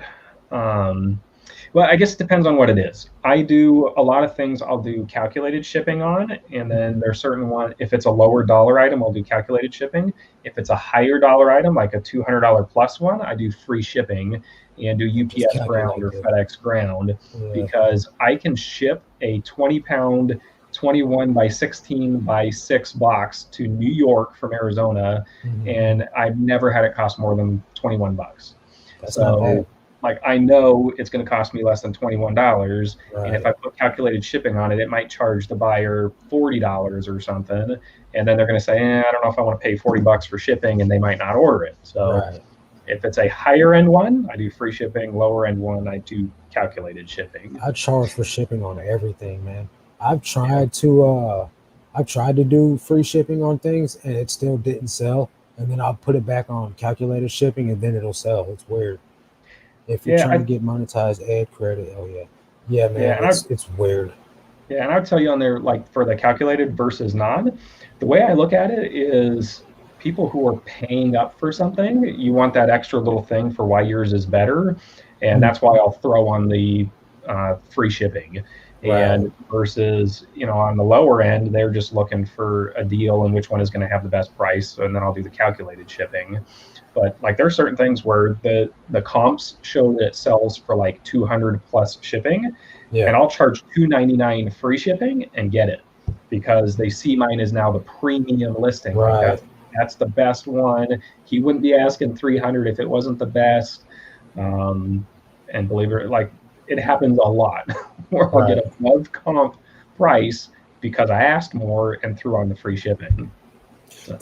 Well, I guess it depends on what it is. I do a lot of things I'll do calculated shipping on, and then there's certain one, if it's a lower dollar item, I'll do calculated shipping. If it's a higher dollar item, like a $200 plus one, I do free shipping and do UPS ground or FedEx ground, because I can ship a 20-pound 21 by 16 by 6 box to New York from Arizona, and I've never had it cost more than $21. That's not bad. Like, I know it's going to cost me less than $21, and if I put calculated shipping on it, it might charge the buyer $40 or something, and then they're going to say, I don't know if I want to pay $40 for shipping, and they might not order it. So if it's a higher end one, I do free shipping. Lower end one, I do calculated shipping. I charge for shipping on everything, man. I've tried to do free shipping on things, and it still didn't sell. And then I'll put it back on calculated shipping, and then it'll sell. It's weird. If you're trying to get monetized, add credit. Oh yeah, man. It's weird. Yeah, and I'll tell you on there, like for the calculated versus non, the way I look at it is, people who are paying up for something, you want that extra little thing for why yours is better, and that's why I'll throw on the free shipping. And versus, on the lower end, they're just looking for a deal and which one is going to have the best price, and then I'll do the calculated shipping. But like, there are certain things where the comps show that it sells for like 200 plus shipping, and I'll charge $2.99 free shipping and get it, because they see mine is now the premium listing. Like that's the best one. He wouldn't be asking 300 if it wasn't the best. And believe it, like, it happens a lot where I'll get above comp price because I asked more and threw on the free shipping. So.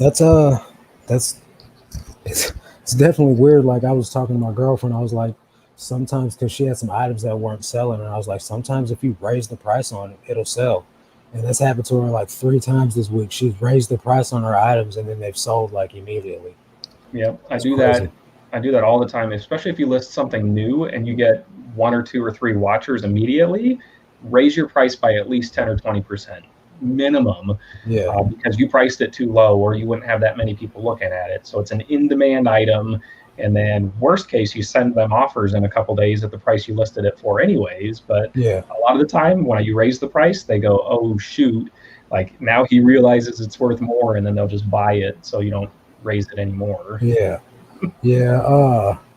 It's definitely weird. Like, I was talking to my girlfriend, I was like, sometimes, because she had some items that weren't selling, and I was like, sometimes if you raise the price on it, it'll sell. And that's happened to her like 3 times this week. She's raised the price on her items, and then they've sold like immediately. Yep, I do that. I do that all the time, especially if you list something new and you get 1 or 2 or 3 watchers immediately. Raise your price by at least 10 or 20% minimum, because you priced it too low, or you wouldn't have that many people looking at it. So it's an in-demand item, and then worst case, you send them offers in a couple days at the price you listed it for anyways. But a lot of the time when you raise the price, they go, oh shoot, like now he realizes it's worth more, and then they'll just buy it, so you don't raise it anymore.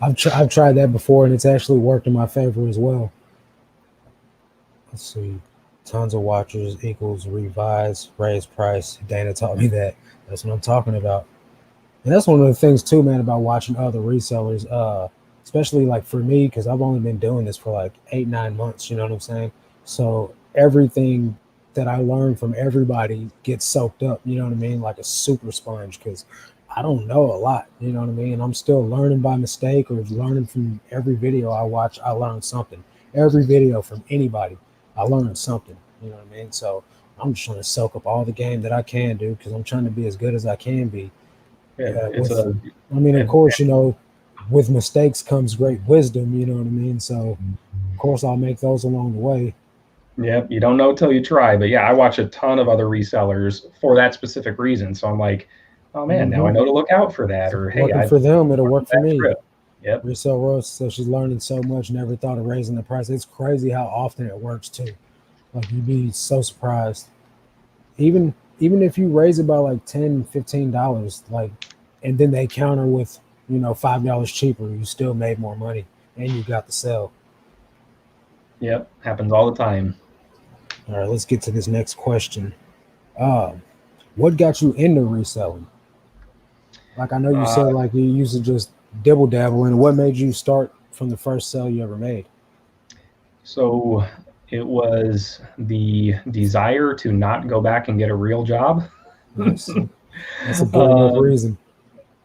I've tried that before, and it's actually worked in my favor as well. Let's see. Tons of watchers equals revise, raise price. Dana taught me that. That's what I'm talking about. And that's one of the things too, man, about watching other resellers, especially like for me, because I've only been doing this for like 8, 9 months, you know what I'm saying? So everything that I learn from everybody gets soaked up, you know what I mean? Like a super sponge, because I don't know a lot, you know what I mean? I'm still learning by mistake, or learning from every video I watch. I learn something. Every video from anybody, I learn something, you know what I mean? So I'm just trying to soak up all the game that I can do, because I'm trying to be as good as I can be. Yeah, Yeah, it's with, a I mean, of and, course, you know, with mistakes comes great wisdom, you know what I mean? So, of course, I'll make those along the way. yeah, you don't know till you try. But yeah, I watch a ton of other resellers for that specific reason. So I'm like, oh man, now I Mm-hmm. know to look out for that. So Or hey, working I for them, it'll learned work for that me. trip. Yep. Resell Rose says she's learning so much, never thought of raising the price. It's crazy how often it works too. Like you'd be so surprised. Even if you raise it by like $10, $15, like, and then they counter with, you know, $5 cheaper, you still made more money and you got the sell. Yep. Happens all the time. All right, let's get to this next question. Uh, what got you into reselling? Like I know you Uh, said like you used to just dibble dabble in. What made you start from the first sale you ever made? so it was the desire to not go back and get a real job. Nice. That's a good enough um, reason.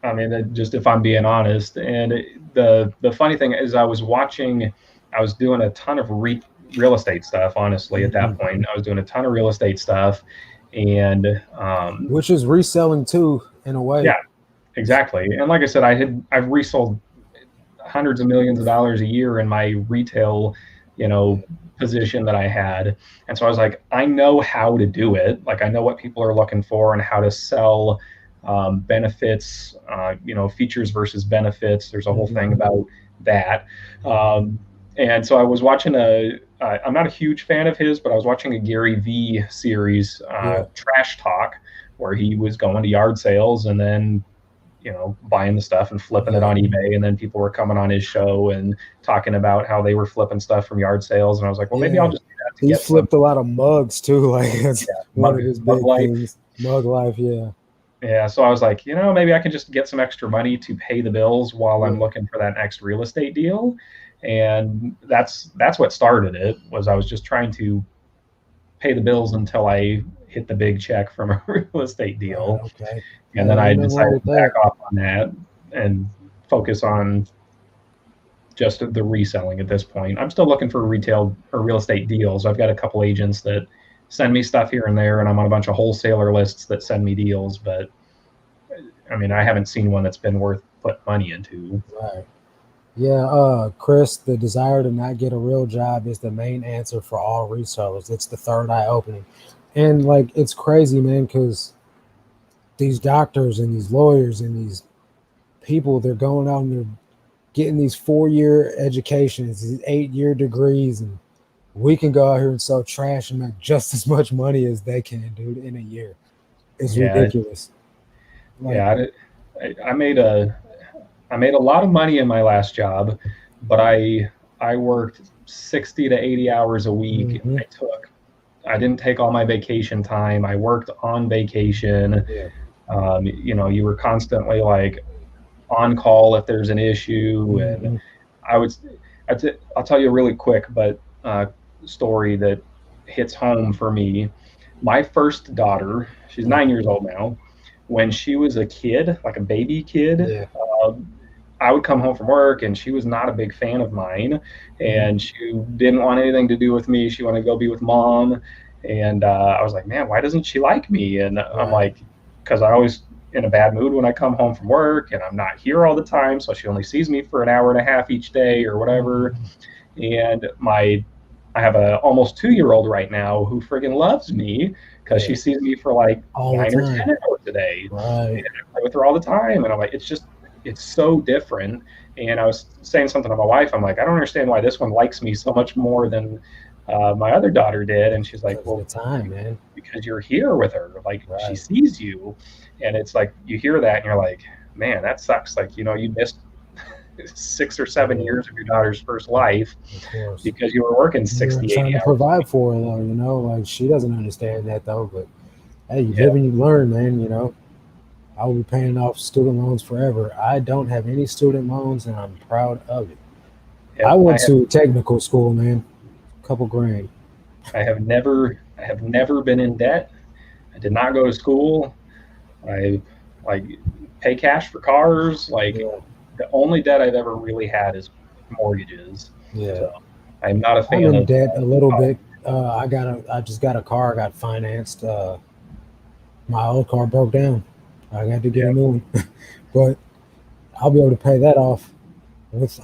I mean, just if I'm being honest. And the funny thing is, I was doing a ton of real estate stuff. Honestly, at Mm-hmm. that point, I was doing a ton of real estate stuff, and Which is reselling too, in a way. yeah, exactly. And like I said, I've resold hundreds of millions of dollars a year in my retail, you know, position that I had. And so I was like, I know how to do it. Like I know what people are looking for and how to sell benefits, you know, features versus benefits. There's a whole thing Mm-hmm. about that. Um, and so I was watching I'm not a huge fan of his, but I was watching a Gary V series, Yeah, Trash Talk, where he was going to yard sales and then buying the stuff and flipping it yeah, on eBay. And then people were coming on his show and talking about how they were flipping stuff from yard sales. And I was like, well, maybe I'll yeah. just do that to He's get some flipped a lot of mugs too. Like that's one of his mug big life. things. Mug life, yeah. Yeah. So I was like, maybe I can just get some extra money to pay the bills while I'm Yeah. looking for that next real estate deal. And that's what started it. Was I was just trying to pay the bills until I hit the big check from a real estate Right. deal. Okay. And Hey, then I ain't nothing wrong decided with to back that. off on that and focus on just the reselling at this point. I'm still looking for retail or real estate deals. I've got a couple agents that send me stuff here and there, and I'm on a bunch of wholesaler lists that send me deals. But I mean, I haven't seen one that's been worth putting money into. Right. Yeah, Chris, the desire to not get a real job is the main answer for all resellers. It's the third eye opening. And like it's crazy, man, because these doctors and these lawyers and these people, they're going out and they're getting these 4-year educations, these 8-year degrees, and we can go out here and sell trash and make just as much money as they can, dude, in a year. It's Yeah, ridiculous. Like, yeah. I made a lot of money in my last job, but I worked 60 to 80 hours a week. mhm, I didn't take all my vacation time. I worked on vacation. yeah, You were constantly like on call if there's an issue. And mhm, I would, I'll tell you a really quick, but story that hits home for me. My first daughter, she's yeah, 9 years old now. When she was a kid, like a baby kid, yeah, uh, I would come home from work and she was not a big fan of mine, mhm, and she didn't want anything to do with me. She wanted to go be with mom. And I was like, man, why doesn't she like me? And I'm right, like, because I always in a bad mood when I come home from work and I'm not here all the time. So she only sees me for an hour and a half each day or whatever. mhm, And I have a almost 2 year old right now who friggin' loves me because yeah, she sees me for like all the 9 or 10 time, hours a day. And right, I play with her all the time. And I'm like, it's so different. And I was saying something to my wife. I'm like, I don't understand why this one likes me so much more than my other daughter did. And she's like, because of the well, time, man, because you're here with her. Like she right, sees you. And it's like, you hear that and you're like, man, that sucks. Like, you missed 6 or 7 years yeah, of your daughter's first life of course. because you were working You were 60, trying 80 to hours a provide week. for her, though, you know, like she doesn't understand that, though, but hey, you Yeah. live and you learn, man, you know. I will be paying off student loans forever. I don't have any student loans, and I'm proud of it. I Yep, went to technical school, man. Couple grand. I have never been in debt. I did not go to school. I like pay cash for cars. Like Yeah, the only debt I've ever really had is mortgages. yeah. So I'm not a I'm fan in of debt a little college. bit. I just got a car. I got financed. My old car broke down. I got to get a Yeah, new one, but I'll be able to pay that off. With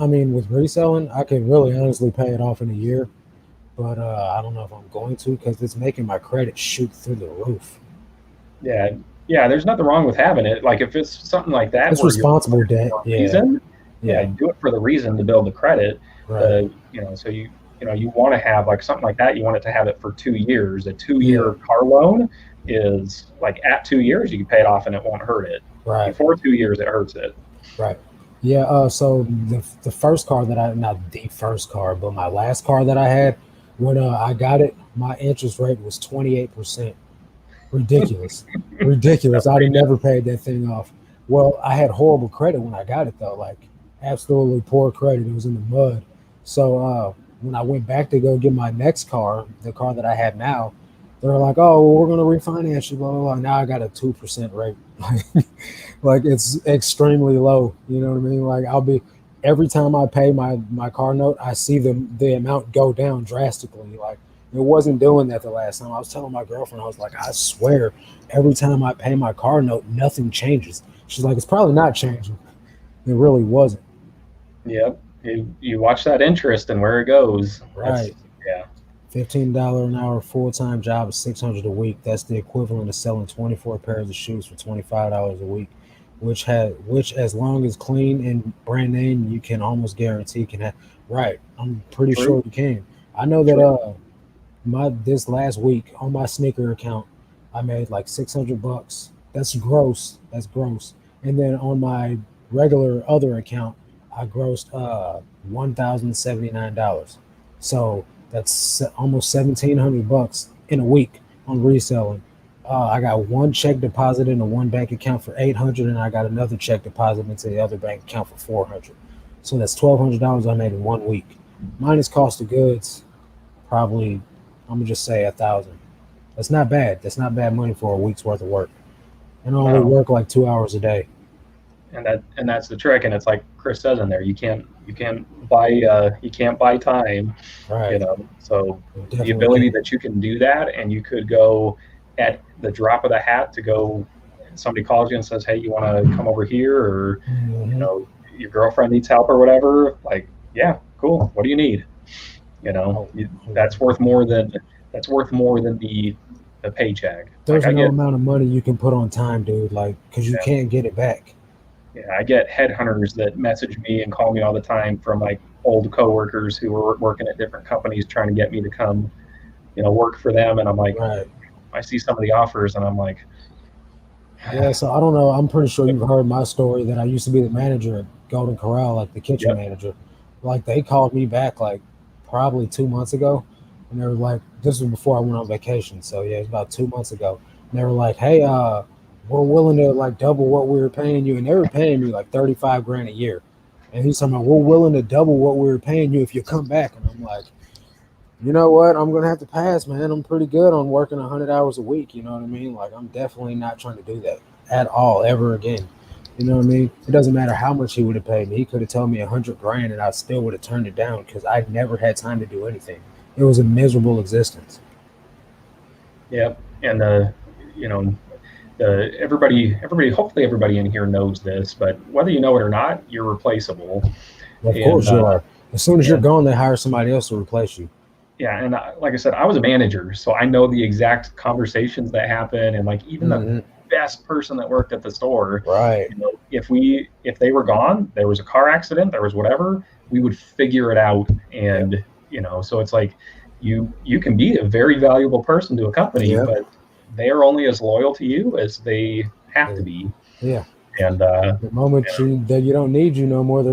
reselling, I could really honestly pay it off in a year. But I don't know if I'm going to because it's making my credit shoot through the roof. yeah, yeah. There's nothing wrong with having it. Like if it's something like that It's where you're responsible doing it debt. for a Yeah, reason, yeah, yeah, do it for the reason to build the credit. right. So you want to have like something like that. You want it to have it for 2 years. A two Yeah, year car loan is like at 2 years you can pay it off and it won't hurt it. right, Before 2 years it hurts it. right. Yeah. So the first car that I not the first car, but my last car that I had when I got it, my interest rate was 28%. Ridiculous, ridiculous. That's I'd have pretty good. never paid that thing off. Well, I had horrible credit when I got it though, like absolutely poor credit. It was in the mud. So when I went back to go get my next car, the car that I have now, they were like, "Oh, well, we're gonna refinance you." Blah blah blah. Now I got a 2% rate. Like it's extremely low. You know what I mean? Like I'll be every time I pay my car note, I see the amount go down drastically. Like it wasn't doing that the last time. I was telling my girlfriend, I was like, I swear, every time I pay my car note, nothing changes. She's like, it's probably not changing. It really wasn't. Yep. You watch that interest and where it goes. That's Right. yeah. $15 an hour full time job is 600 a week. That's the equivalent of selling 24 pairs of shoes for $25 a week, which as long as clean and brand name, you can almost guarantee can have. Right. I'm pretty True. sure you can. I know that True. my this last week on my sneaker account, I made like $600. That's gross. That's gross. And then on my regular other account, I grossed $1,079. So that's almost $1,700 in a week on reselling. I got one check deposit into one bank account for 800, and I got another check deposit into the other bank account for 400. So that's $1,200 I made in 1 week. Minus cost of goods, probably I'm gonna just say 1,000. That's not bad. That's not bad money for a week's worth of work, and I only No. work like 2 hours a day. And that's the trick. And it's like Chris says in there, you can't buy time, Right. So You the definitely ability can. that you can do that and you could go at the drop of the hat to go somebody calls you and says, hey, you want to come over here, or Hmm. your girlfriend needs help or whatever, like, yeah, cool, what do you need? Oh, That's worth more than the paycheck. Like there's no amount of money you can put on time, dude. Like, cause you can't get it back. I get headhunters that message me and call me all the time from like old coworkers who were working at different companies trying to get me to come, work for them. And I'm like, Right. I see some of the offers and I'm like, Yeah. So I don't know. I'm pretty sure you've heard my story that I used to be the manager at Golden Corral, like the kitchen yep, manager. Like they called me back like probably 2 months ago, and they were like, this was before I went on vacation. So yeah, it was about 2 months ago. And they were like, hey, we're willing to like double what we were paying you, and they were paying me like 35 grand a year. And he's talking about we're willing to double what we were paying you if you come back. And I'm like, you know what? I'm gonna have to pass, man. I'm pretty good on working 100 hours a week. You know what I mean? Like I'm definitely not trying to do that at all ever again. You know what I mean? It doesn't matter how much he would have paid me. He could have told me 100 grand, and I still would have turned it down because I never had time to do anything. It was a miserable existence. yep. And you know, hopefully everybody in here knows this, but whether you know it or not, you're replaceable. Of And course you are. As soon as you're and gone, they hire somebody else to replace you. yeah, and like I said, I was a manager, so I know the exact conversations that happen, and like even the Hmm. best person that worked at the store, Right. if they were gone, there was a car accident, there was whatever, we would figure it out, Yep. and so it's like you can be a very valuable person to a company, Yep. but they are only as loyal to you as they have to Yeah. be, Yeah. and The moment and that you don't need you no more,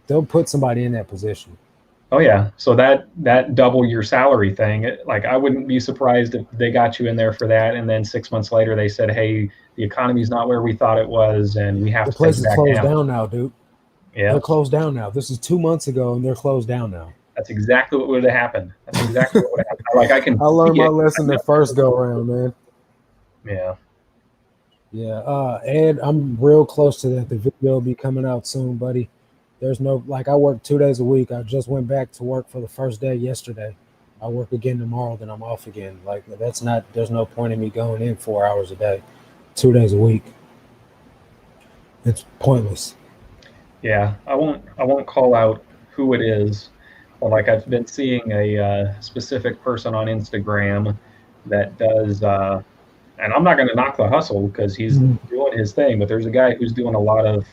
they'll put somebody in that position. Oh yeah. So that double your salary thing, like I wouldn't be surprised if they got you in there for that, and then 6 months later they said, "Hey, the economy's not where we thought it was, and we have The to take place you is back closed down." down now, dude. They're Yeah, closed down now. This is 2 months ago, and they're closed down now. that's exactly what would have happened. That's exactly what would have happened. Like I can I see learned my it. lesson the first go around, man. Yeah. Yeah, Ed, I'm real close to that. The video will be coming out soon, buddy. There's no like I work 2 days a week. I just went back to work for the first day yesterday. I work again tomorrow, then I'm off again. Like that's not there's no point in me going in 4 hours a day, 2 days a week. It's pointless. Yeah, I won't call out who it is, but like I've been seeing a specific person on Instagram that does, and I'm not going to knock the hustle because he's Mhm. doing his thing, but there's a guy who's doing a lot of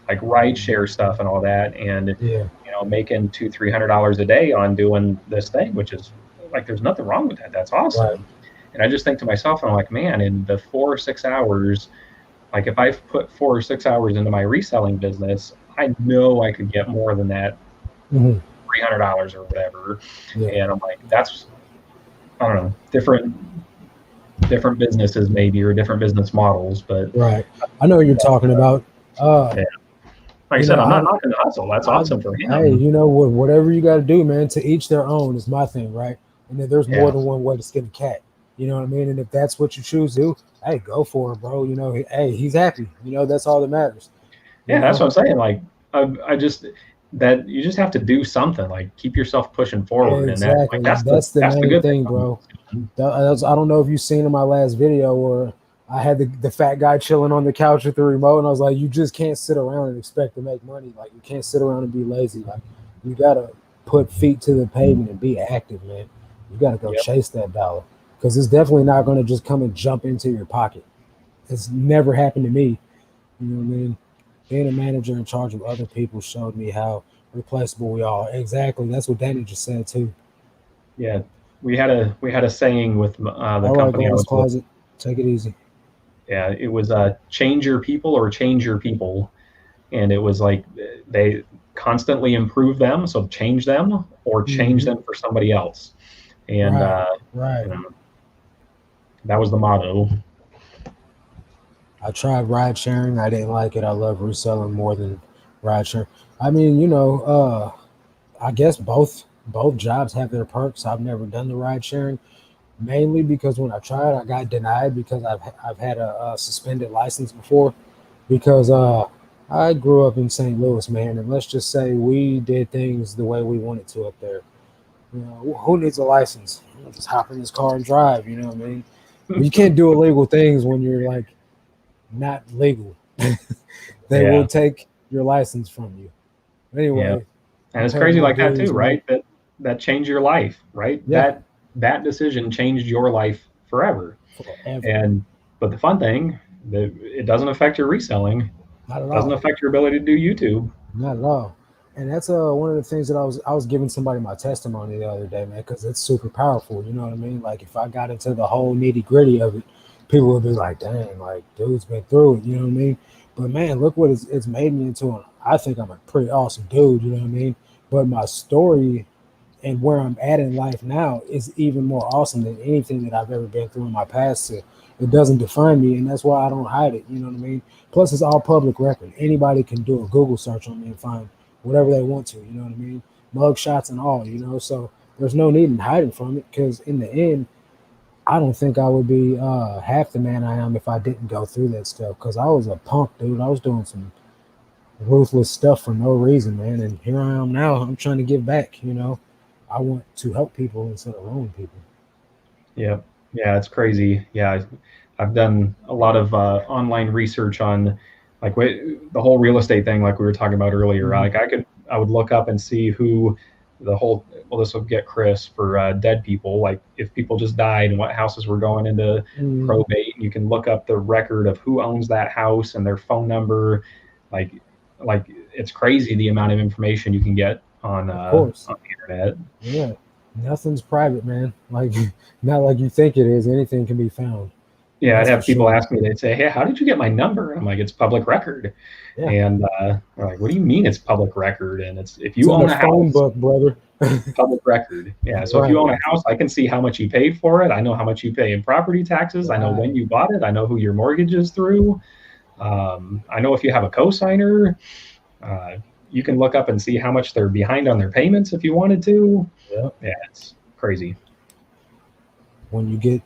like ride share stuff and all that, and Yeah, making $200-300 a day on doing this thing, which is like there's nothing wrong with that. That's right. awesome. And I just think to myself, I'm like, man, in the 4 or 6 hours, like if I put 4 or 6 hours into my reselling business, I know I could get more than that Hmm. $300 or whatever. Yeah, And I'm like, that's, I don't know, different businesses maybe, or different business models, but right. I know what you're talking about. Uh, yeah. Like I you said, know, I'm not knocking the hustle. That's I, awesome for hey, him. you know what? Whatever you got to do, man. To each their own is my thing, right? And then there's more Yeah. than one way to skin a cat. You know what I mean? And if that's what you choose to do, hey, go for it, bro. You know, hey, he's happy. You know, that's all that matters. You Yeah, that's know, what I'm saying. Like, I just, that you just have to do something, like keep yourself pushing forward. And that, like, exactly. That's the that's the main good thing thing, about bro. doing. I don't know if you've seen in my last video where I had the fat guy chilling on the couch with the remote, and I was like, you just can't sit around and expect to make money. Like, you can't sit around and be lazy. Like, you gotta put feet to the pavement and be active, man. You gotta go Yep. chase that dollar because it's definitely not gonna just come and jump into your pocket. It's never happened to me. You know what I mean? Being a manager in charge of other people showed me how replaceable we are. Exactly. That's what Danny just said too. Yeah. We had a saying with the All right, company go I in this was with. closet. Take it easy. Yeah, it was change your people or change your people, and it was like they constantly improve them, so change them or change Hmm. them for somebody else, and Right, you right. know that was the motto. I tried ride sharing. I didn't like it. I love reselling more than ride sharing. I mean, I guess both jobs have their perks. I've never done the ride sharing mainly because when I tried, I got denied because I've had a suspended license before because I grew up in St. Louis, man, and let's just say we did things the way we wanted to up there. You know, who needs a license? Just hop in this car and drive. You know what I mean? But you can't do illegal things when you're like not legal. They will Yeah, take your license from you. yeah, Anyway, and I'm it's paying crazy my like that dues, too, man. right? That changed your life, right? Yeah, That decision changed your life forever. forever. And but the fun thing, it doesn't affect your reselling, Not at doesn't all. affect your ability to do YouTube. Not at all. And that's one of the things that I was giving somebody my testimony the other day, man, because it's super powerful. You know what I mean? Like if I got into the whole nitty gritty of it, people would be like, "Dang, like dude's been through it." You know what I mean? But man, look what it's made me into. I think I'm a pretty awesome dude. You know what I mean? But my story and where I'm at in life now is even more awesome than anything that I've ever been through in my past. So it doesn't define me, and that's why I don't hide it. You know what I mean? Plus, it's all public record. Anybody can do a Google search on me and find whatever they want to. You know what I mean? Mug shots and all. You know, so there's no need in hiding from it because in the end, I don't think I would be half the man I am if I didn't go through that stuff. Because I was a punk, dude. I was doing some ruthless stuff for no reason, man. And here I am now. I'm trying to give back. You know, I want to help people instead of ruin people. Yeah, yeah, it's crazy. Yeah, I've done a lot of online research on like the whole real estate thing, like we were talking about earlier. Mhm. Like I would look up and see who the whole. Well, this will get Chris for dead people. Like if people just died and what houses were going into Mhm. probate, you can look up the record of who owns that house and their phone number. Like, like it's crazy the amount of information you can get Of course. on the internet. Yeah. Nothing's private, man. Like not like you think it is. Anything can be found. Yeah, I'd That's for have people sure. ask me, they'd say, "Hey, how did you get my number?" And I'm like, "It's public record." Yeah, And they're like, "What do you mean it's public record?" And it's if it's you in own the a phone house, book, brother. public record. Yeah. So if you Right, own a house, I can see how much you paid for it. I know how much you pay in property taxes. I know when right. you bought it. I know who your mortgage is through. I know if you have a cosigner. Uh, you can look up and see how much they're behind on their payments if you wanted to. Yep. Yeah, it's crazy. When you get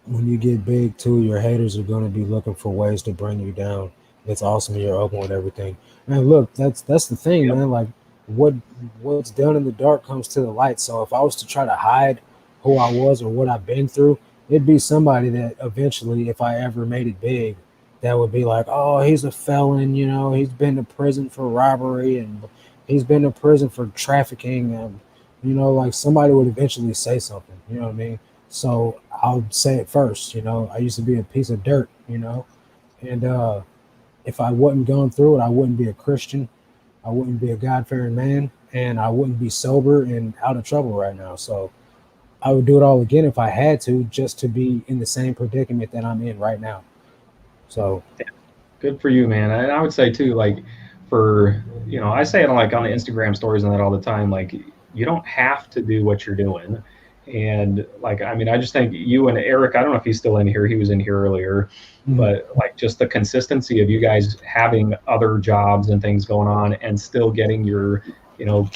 when you get big too, your haters are going to be looking for ways to bring you down. It's awesome you're open with everything. Man, look, that's the thing, Yep. man. Like what what's done in the dark comes to the light. So if I was to try to hide who I was or what I've been through, it'd be somebody that eventually, if I ever made it big, that would be like, oh, he's a felon, he's been to prison for robbery and he's been to prison for trafficking. And, like somebody would eventually say something, you know what I mean? So I'll say it first. I used to be a piece of dirt, and if I wasn't going through it, I wouldn't be a Christian. I wouldn't be a God fearing man, and I wouldn't be sober and out of trouble right now. So I would do it all again if I had to, just to be in the same predicament that I'm in right now. So, Good for you, man. And I would say too, like for I say it like on the Instagram stories and that all the time. Like you don't have to do what you're doing. And like I mean, I just think you and Eric, I don't know if he's still in here. He was in here earlier, mhm, but like just the consistency of you guys having other jobs and things going on and still getting your, you know,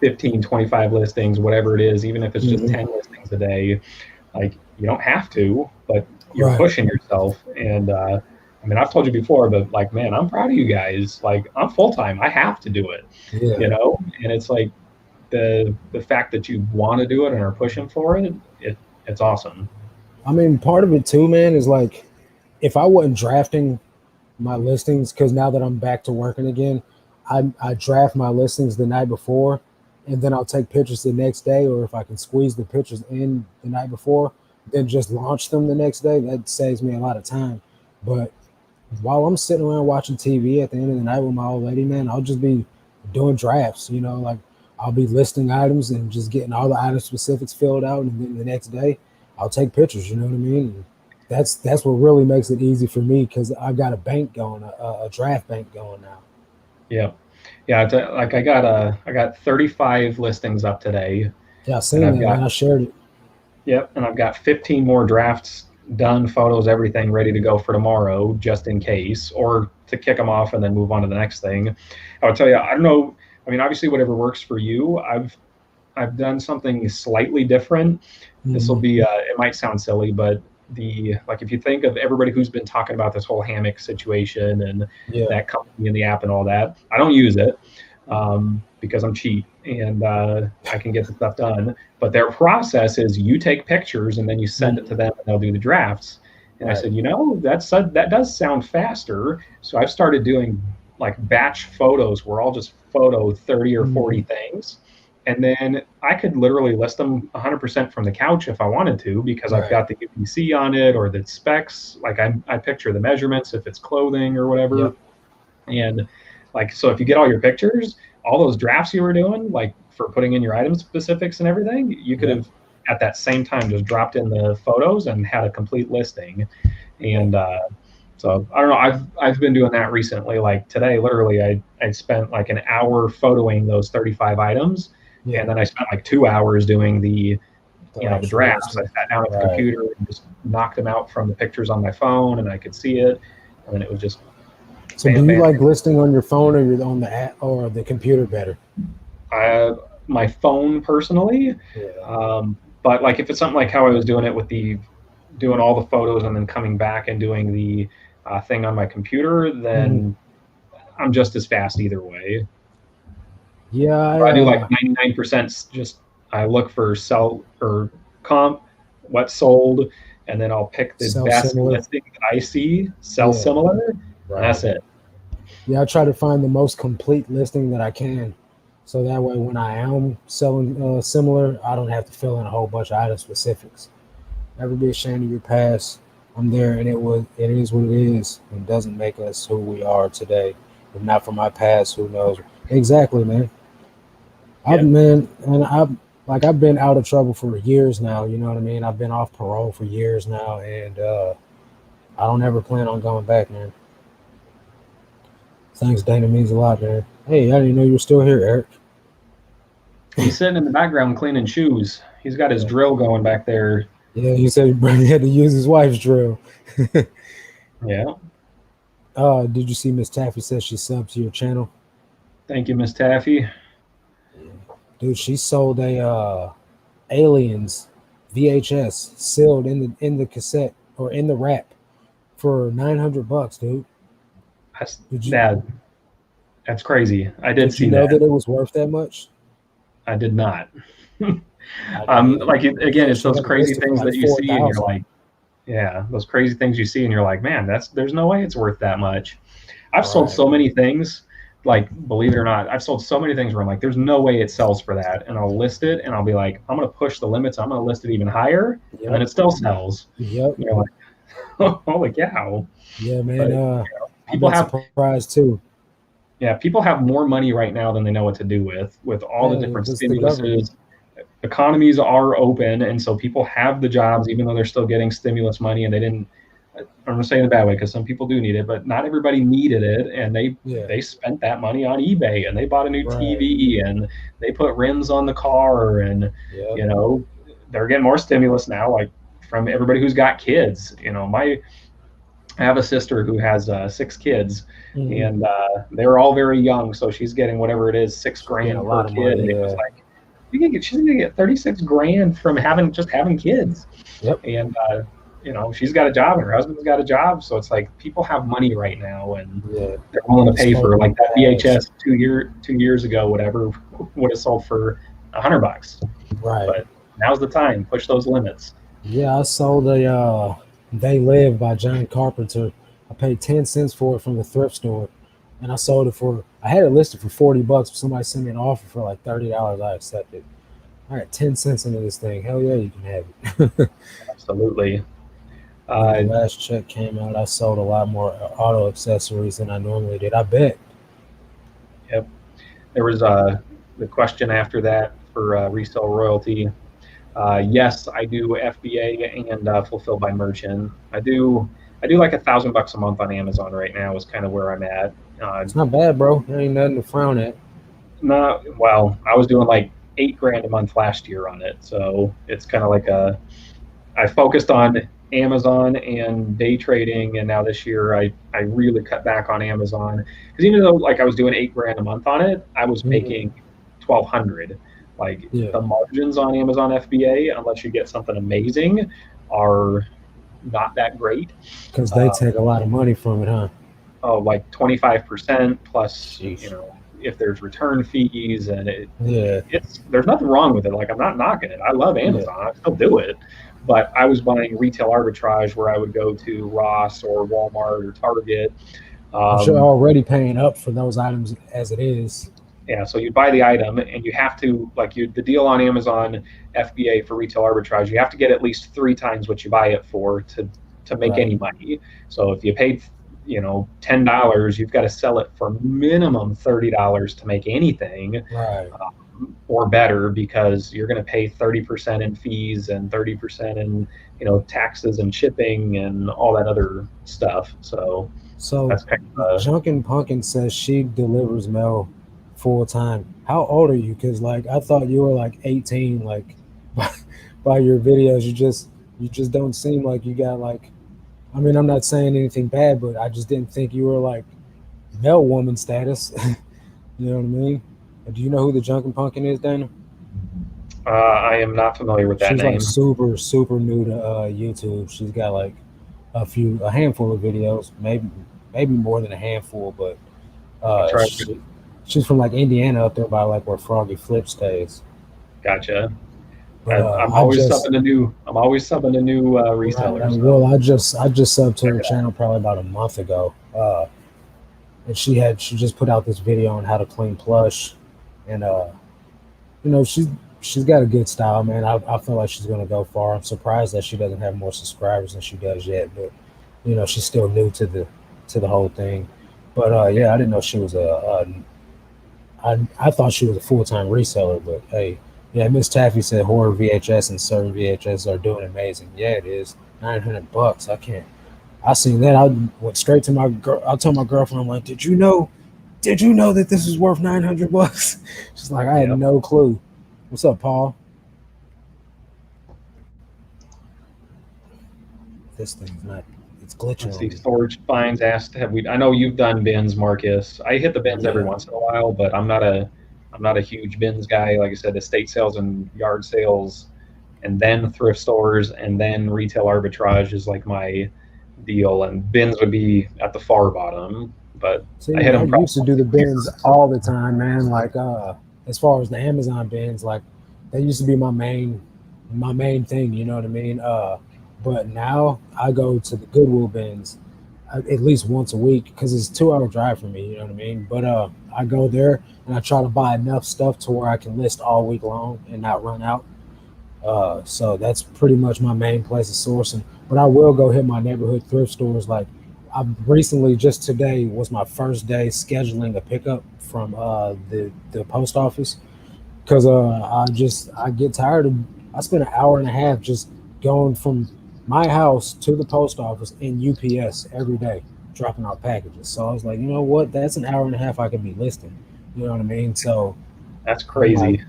15, 25 listings, whatever it is, even if it's just mhm, 10 listings a day. Like you don't have to, but you're right, pushing yourself. And I mean, I've told you before, but like, man, I'm proud of you guys. Like, I'm full time. I have to do it, yeah. And it's like the fact that you want to do it and are pushing for it. It's awesome. I mean, part of it too, man, is like if I wasn't drafting my listings, because now that I'm back to working again, I draft my listings the night before, and then I'll take pictures the next day, or if I can squeeze the pictures in the night before, then just launch them the next day. That saves me a lot of time. But while I'm sitting around watching TV at the end of the night with my old lady, man, I'll just be doing drafts. Like I'll be listing items and just getting all the item specifics filled out, and then the next day I'll take pictures. You know what I mean? And that's what really makes it easy for me because I've got a bank going, a draft bank going now. Yeah, yeah. Like I got 35 listings up today, Yeah, I and seen I've that, man. got I shared it. Yep, and I've got 15 more drafts done, photos, everything ready to go for tomorrow, just in case, or to kick them off and then move on to the next thing. I would tell you, I don't know. I mean, obviously, whatever works for you. I've done something slightly different. This will Mm-hmm. be. It might sound silly, but the like if you think of everybody who's been talking about this whole hammock situation and Yeah, that company and the app and all that, I don't use it because I'm cheap and I can get the stuff done. But their process is you take pictures and then you send it to mm-hmm. them and they'll do the drafts. And I Right, said, that does sound faster. So I've started doing like batch photos where I'll just photo 30 or 40 mm-hmm. things. And then I could literally list them 100% from the couch if I wanted to, because I've Right. got the UPC on it or the specs. Like I picture the measurements if it's clothing or Yep. whatever. And like, so if you get all your pictures, all those drafts you were doing, like for putting in your item specifics and everything, you could Yep. have at that same time just dropped in the photos and had a complete listing. Yep. And so I don't know. I've been doing that recently. Like today, literally, I spent like an hour photoing those 35 items, Yeah. and then I spent like 2 hours doing The the actual drafts. I listing. sat down at the Right. computer and just knocked them out from the pictures on my phone, and I could see it, and then it was just So, do bam, you bam. like listing on your phone or on the app or the computer better? My phone personally. Yeah. But like if it's something like how I was doing it with the doing all the photos and then coming back and doing the thing on my computer, Mhm. then I'm just as fast either way. Yeah. I do like 99% just I look for sell or comp, what sold, and then I'll pick the Sell best similar. listing that I see, sell Yeah. similar, and Right. that's it. Yeah. I try to find the most complete listing that I can. So that way, when I am selling similar, I don't have to fill in a whole bunch of item specifics. Never be ashamed of your past. I'm there, and it is what it is. It doesn't make us who we are today. If not for my past, who knows? Exactly, man. I've Yeah. man, and I've been out of trouble for years now. You know what I mean? I've been off parole for years now, and I don't ever plan on going back, man. Thanks, Dana, means a lot, man. Hey, I didn't know you were still here, Eric. He's sitting in the background cleaning shoes. He's got his drill going back there. Yeah, you said he had to use his wife's drill. Yeah. Did you see Miss Taffy says she subbed to your channel? Thank you, Miss Taffy. Dude, she sold a Aliens VHS sealed in the cassette or in the wrap for $900, dude. That's crazy. I did see you know that it was worth that much? I did not. Like again, it's those crazy things that you see, and you're like, yeah, those crazy things you see, and you're like, man, there's no way it's worth that much. I've sold so many things, like, believe it or not, I've sold so many things where I'm like, there's no way it sells for that, and I'll list it, and I'll be like, I'm gonna push the limits, I'm gonna list it even higher, and then it still sells. Yep. You're like, holy cow. Yeah, man. But, people have surprised too. Yeah, people have more money right now than they know what to do with all the different stimuluses. Economies are open, and so people have the jobs, even though they're still getting stimulus money, and they didn't. I'm going to say it in a bad way because some people do need it, but not everybody needed it, and they spent that money on eBay, and they bought a new TV, and they put rims on the car, and you know, they're getting more stimulus now, like from everybody who's got kids. You know, I have a sister who has 6 kids, and they're all very young, so she's getting whatever it is, $6,000 per kid. And it was like, she's gonna get $36,000 from having kids. Yep. And you know, she's got a job and her husband's got a job, so it's like people have money right now, and they're willing to pay for, like, that VHS 2 years ago, whatever, would have sold for $100. Right. But now's the time. Push those limits. Yeah, I sold a They Live by John Carpenter. I paid 10 cents for it from the thrift store, and I sold it for, I had it listed for $40, but somebody sent me an offer for like $30. I accepted. I got 10 cents into this thing. Hell yeah, you can have it. Absolutely. When the last check came out, I sold a lot more auto accessories than I normally did. I bet. Yep. There was the question after that for resale royalty. Yes, I do FBA and fulfilled by merchant. I do like $1,000 a month on Amazon right now is kind of where I'm at. It's not bad, bro. There ain't nothing to frown at. Well, I was doing like $8,000 a month last year on it, so it's kind of like I focused on Amazon and day trading, and now this year I really cut back on Amazon, because even though, like, I was doing $8,000 a month on it, I was making $1,200. Like, the margins on Amazon FBA, unless you get something amazing, are not that great. Because they take a lot of money from it, huh? Oh, like 25% plus, you know, if there's return fees, and there's nothing wrong with it. Like, I'm not knocking it. I love Amazon. I still do it. But I was buying retail arbitrage where I would go to Ross or Walmart or Target. You're already paying up for those items as it is. Yeah, so you buy the item, and you have to, like, the deal on Amazon FBA for retail arbitrage, you have to get at least 3 times what you buy it for to make any money. So if you paid, you know, $10, you've got to sell it for minimum $30 to make anything, or better, because you're going to pay 30% in fees and 30% in, you know, taxes and shipping and all that other stuff. So that's kind of Junkin' Punkin says she delivers mail full time. How old are you? Because, like, I thought you were like 18. Like, by your videos, you just don't seem like you got, like, I mean, I'm not saying anything bad, but I just didn't think you were like mail woman status. You know what I mean? Do you know who the Junkin' Punkin is, Dana? I am not familiar with that name. She's like super new to YouTube. She's got like a handful of videos, maybe more than a handful, but she's from like Indiana, up there by like where Froggy Flip stays. Gotcha. But, I'm always subbing to new resellers. Well, I just subbed to her channel probably about a month ago, and she just put out this video on how to clean plush, and you know, she's got a good style, man. I feel like she's gonna go far. I'm surprised that she doesn't have more subscribers than she does yet, but you know, she's still new to the whole thing. But yeah, I didn't know she was I thought she was a full-time reseller, but hey, yeah, Miss Taffy said horror VHS and certain VHS are doing amazing. Yeah, it is. $900. I seen that. I went straight to my girl. I told my girlfriend, I'm like, did you know that this was worth $900? She's like, I had Yep. no clue. What's up, Paul? This thing's not. It's glitching Let's on see. me. Storage finds asked, have we? I know you've done bins, Marcus. I hit the bins every Yeah. once in a while, but I'm not a huge bins guy. Like I said, estate sales and yard sales, and then thrift stores, and then retail arbitrage is like my deal. And bins would be at the far bottom, but I See, hit I them probably used to do once the a year. bins all the time, man. Like as far as the Amazon bins, like that used to be my main thing, you know what I mean? But now I go to the Goodwill bins at least once a week because it's a 2 hour drive for me, you know what I mean? But I go there and I try to buy enough stuff to where I can list all week long and not run out. So that's pretty much my main place of sourcing. But I will go hit my neighborhood thrift stores. Like I recently, just today was my first day scheduling a pickup from the post office because I get tired of I spend an hour and a half just going from my house to the post office in UPS every day dropping out packages. So I was like, you know what? That's an hour and a half I could be listing. You know what I mean? So That's I'm like, crazy.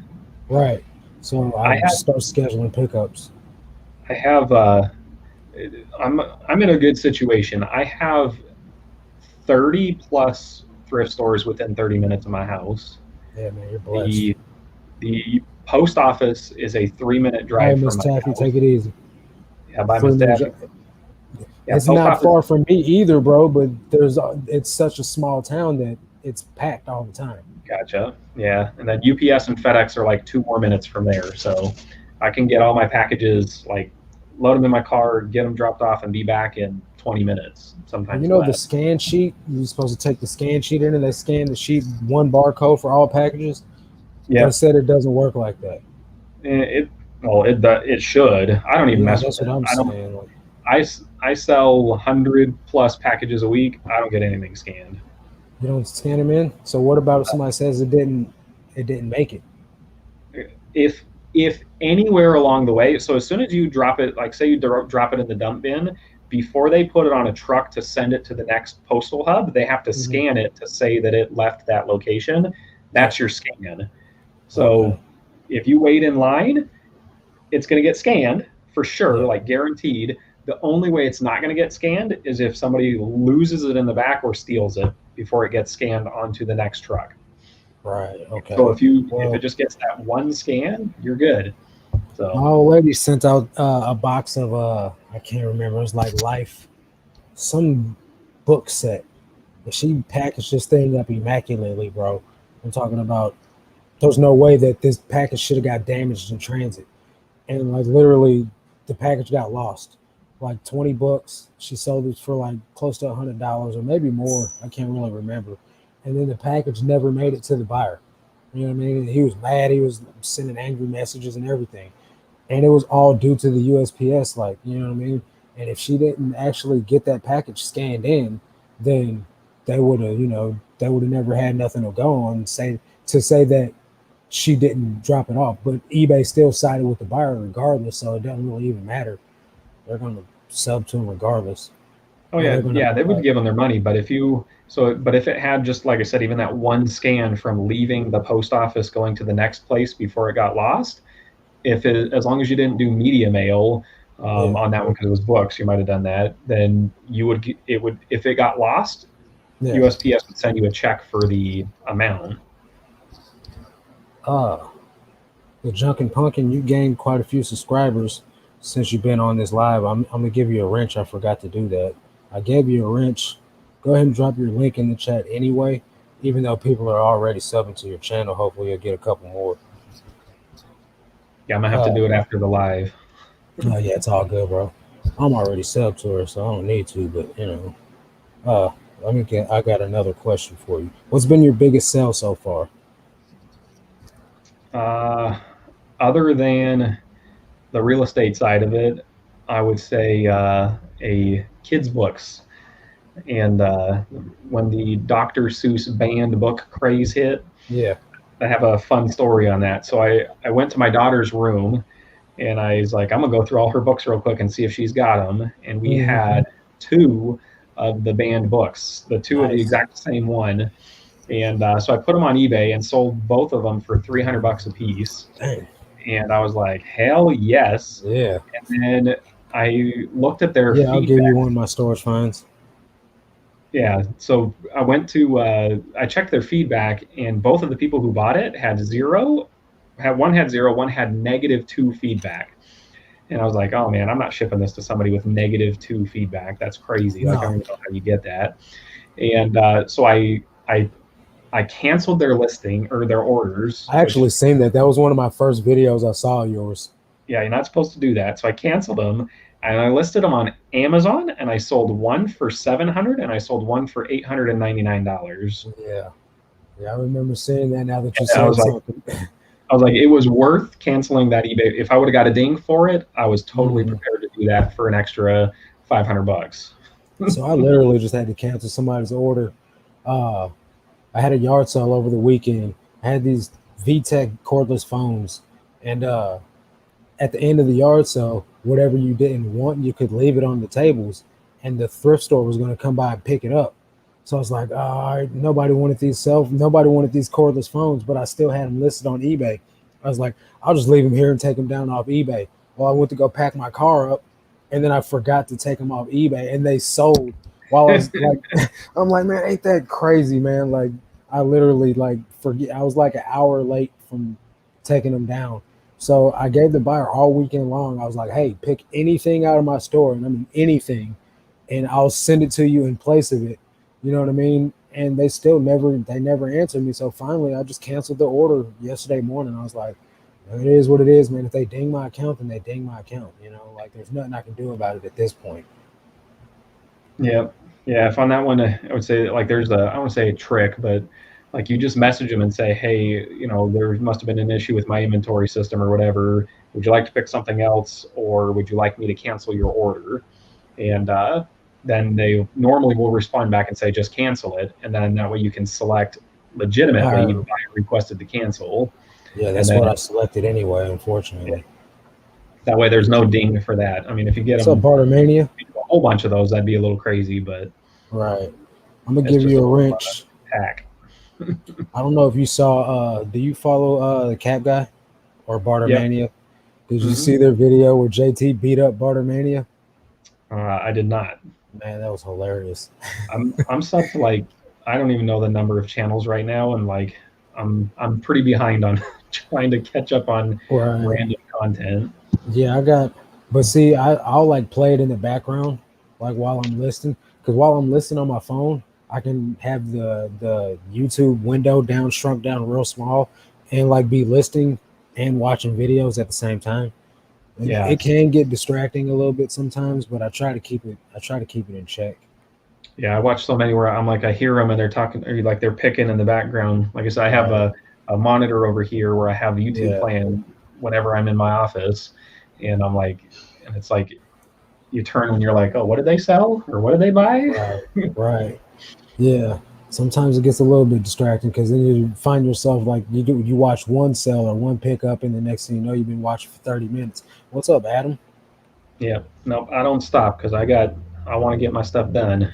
right. So I I have just start scheduling pickups. I have I'm in a good situation. I have 30 plus thrift stores within 30 minutes of my house. Yeah, man, you're blessed. The the post office is a 3-minute All right, drive Miss from my Taffy, take house. it easy. Yeah, by Miss 3 minutes. Taffy. Yeah, It's post not office. far from me either, bro. But it's such a small town that it's packed all the time. Gotcha. Yeah, and then UPS and FedEx are like 2 more minutes from there, so I can get all my packages, like load them in my car, get them dropped off, and be back in 20 minutes, And you sometimes know the less. scan sheet. You're supposed to take the scan sheet in, and they scan the sheet one barcode for all packages. They Yeah, said it doesn't work like that. it well it should. I don't even Yeah, mess with that's what it. I'm I don't. saying. Like, I sell 100 plus packages a week. I don't get anything scanned. you don't scan them in. So what about if somebody says it didn't make it? if if anywhere along the way, so as soon as you drop it, like say you drop it in the dump bin, before they put it on a truck to send it to the next postal hub, they have to Hmm. scan it to say that it left that location. Yeah. That's your scan. So Okay. if you wait in line, it's going to get scanned for sure, Yeah. like guaranteed. The only way it's not going to get scanned is if somebody loses it in the back or steals it before it gets scanned onto the next truck. Right. So Okay. if it Well, just gets that one scan, you're good. my So old lady sent out a box of I can't remember. It was like Life, some book set. And she packaged this thing up immaculately, bro. I'm talking about. There's no way that this package should have got damaged in transit, and like literally, the package got lost. Like 20 books. She sold it for like close to $100 or maybe more. I can't really remember. And then the package never made it to the buyer. You know what I mean? He was mad. He was sending angry messages and everything, and it was all due to the USPS. Like, you know what I mean? And if she didn't actually get that package scanned in, then they would have never had nothing to go on to say that she didn't drop it off. But eBay still sided with the buyer regardless, so it doesn't really even matter. They're gonna sub to them regardless, oh or yeah, they're gonna yeah, be they would like, give them their money, but if it had just like I said, even that one scan from leaving the post office going to the next place before it got lost, if it as long as you didn't do media mail yeah, on that one because it was books, you might have done that. Then it would if it got lost, yeah. USPS would send you a check for the amount. Uh, the Junkin' Pumpkin, you gained quite a few subscribers since you've been on this live. I'm gonna give you a wrench. I forgot to do that. I gave you a wrench. Go ahead and drop your link in the chat anyway. Even though people are already subbing to your channel, hopefully you'll get a couple more. Yeah, I'm gonna have to Uh, do it after the live. oh yeah, it's all good, bro. I'm already subbed to her, so I don't need to. But uh, let me get. I got another question for you. What's been your biggest sale so far? Uh, Other than the real estate side of it, I would say a kids books. And when the Dr. Seuss banned book craze hit, Yeah. I have a fun story on that. So I went to my daughter's room and I was like, I'm gonna go through all her books real quick and see if she's got them. And we Hmm. had 2 of the banned books, the 2 of the Nice. exact same one. And so I put them on eBay and sold both of them for $300 a piece. Dang. And I was like, hell yes. Yeah. And then I looked at their Yeah, I'll give you feedback. one of my storage finds. Yeah, so I went to I checked their feedback, and both of the people who bought it had zero. One had zero, one had -2 feedback. And I was like, oh man, I'm not shipping this to somebody with -2 feedback. That's crazy. Like, I don't No, even know how you get that. And so I canceled their listing or their orders, I which, actually seen that. That was one of my first videos I saw of yours. yeah, you're not supposed to do that. So I canceled them, and I listed them on Amazon, and I sold one for $700 and I sold one for $899. Yeah. Yeah, I remember seeing that now that you And said something. I was like, it was worth canceling that eBay. If I would have got a ding for it, I was totally Mhm. prepared to do that for an extra $500. So I literally just had to cancel somebody's order. Uh, I had a yard sale over the weekend. I had these VTech cordless phones, and at the end of the yard sale, whatever you didn't want, you could leave it on the tables, and the thrift store was going to come by and pick it up. So I was like, all right, nobody wanted these cordless phones, but I still had them listed on eBay. I was like, I'll just leave them here and take them down off eBay. Well, I went to go pack my car up, and then I forgot to take them off eBay, and they sold while I was like, I'm like, man, ain't that crazy, man? Like, I literally like forget. I was like an hour late from taking them down. So I gave the buyer all weekend long. I was like, hey, pick anything out of my store, and I mean anything, and I'll send it to you in place of it. You know what I mean? And they never answered me. So finally I just canceled the order yesterday morning. I was like, it is what it is, man. If they ding my account, then they ding my account. You know, like there's nothing I can do about it at this point. Yeah, yeah. If on that one, I would say like there's a, I don't want to say a trick, but like you just message them and say, hey, there must have been an issue with my inventory system or whatever. Would you like to pick something else, or would you like me to cancel your order? And then they normally will respond back and say just cancel it, and then that way you can select legitimately Uh, buyer requested to cancel, yeah, and that's then what I selected anyway, yeah, unfortunately. that way there's no ding for that. I mean, if you get What's up, them Bartermania? a whole bunch of those, that'd be a little crazy, but Right. I'm gonna it's give just you a a little fun wrench. hack. I don't know if you saw do you follow the Cap Guy or Yep. Bartermania? Did you Hmm. see their video where JT beat up Bartermania? I did not. Man, that was hilarious. I'm set to like I don't even know the number of channels right now, and like I'm pretty behind on trying to catch up on Right. random content. Yeah, but see, I'll like play it in the background, like while I'm listening, because while I'm listening on my phone, I can have the YouTube window down, shrunk down real small, and like be listening and watching videos at the same time. Yeah, It can get distracting a little bit sometimes, but I try to keep it in check. yeah. I watch so many where I'm like I hear them and they're talking, or like they're picking in the background. Like I said, I have Right. a monitor over here where I have YouTube Yeah. playing whenever I'm in my office, and I'm like, and it's like you turn and you're like, oh, what did they sell or what did they buy? Right. Right. Yeah. Sometimes it gets a little bit distracting because then you find yourself like you watch one sell or one pickup, and the next thing you know, you've been watching for 30 minutes. What's up, Adam? Yeah, no, I don't stop because I want to get my stuff done.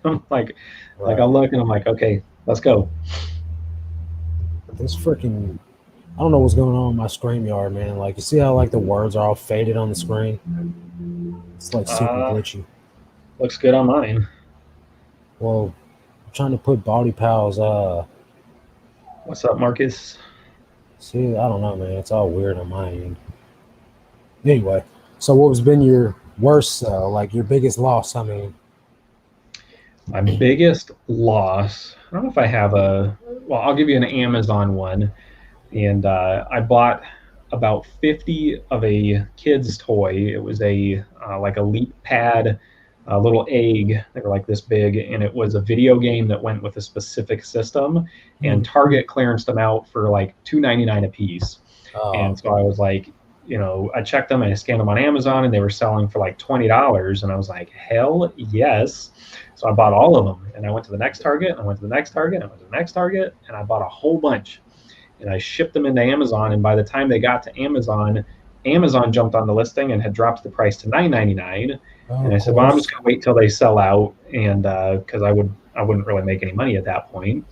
I'm like I Right. look and I'm like, okay, let's go. This freaking I don't know what's going on with my StreamYard, man. Like you see how like the words are all faded on the screen? It's like super Uh, glitchy. looks good on mine. Well, I'm trying to put Body Pals What's up, Marcus? see, I don't know, man. It's all weird on my end. Anyway, so what has been your worst like your biggest loss? I mean, My biggest loss. I don't know if I have a. Well, I'll give you an Amazon one, and I bought about 50 of a kid's toy. It was a like a leap pad, a little egg. They were like this big, and it was a video game that went with a specific system. And hmm. Target clearanced them out for like $2.99 a piece. Oh, And so okay. I was like, I checked them and I scanned them on Amazon, and they were selling for like $20. And I was like, hell yes. So I bought all of them, and I went to the next Target, and I went to the next Target, and I went to the next Target, and I bought a whole bunch, and I shipped them into Amazon. And by the time they got to Amazon, Amazon jumped on the listing and had dropped the price to $9.99. And I Of said, well, I'm just course. going to wait till they sell out, and because I wouldn't really make any money at that point.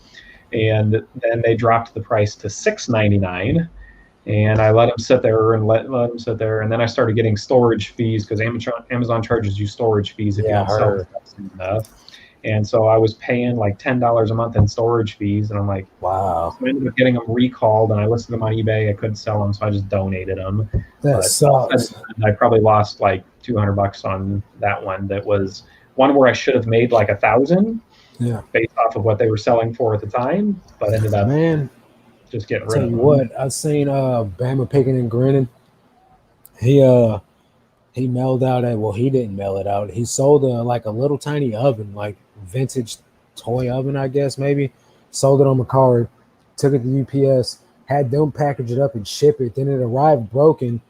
And then they dropped the price to $6.99. And I let them sit there and let them sit there. And then I started getting storage fees because Amazon charges you storage fees if you Yeah, I don't sell the heard. stuff soon enough. And so I was paying like $10 a month in storage fees. And I'm like, Wow. so I ended up getting them recalled, and I listed them on eBay. I couldn't sell them, so I just donated them. That But all said and sucks. done, I probably lost like $200 on that one. That was one where I should have made like 1,000 Yeah. based off of what they were selling for at the time, but ended up Man, just getting rid tell of you them. what, I seen Bama picking and grinning. He he mailed out a well, he didn't mail it out. He sold like a little tiny oven, like vintage toy oven, I guess maybe. Sold it on Macari, took it to UPS, had them package it up and ship it. Then it arrived broken.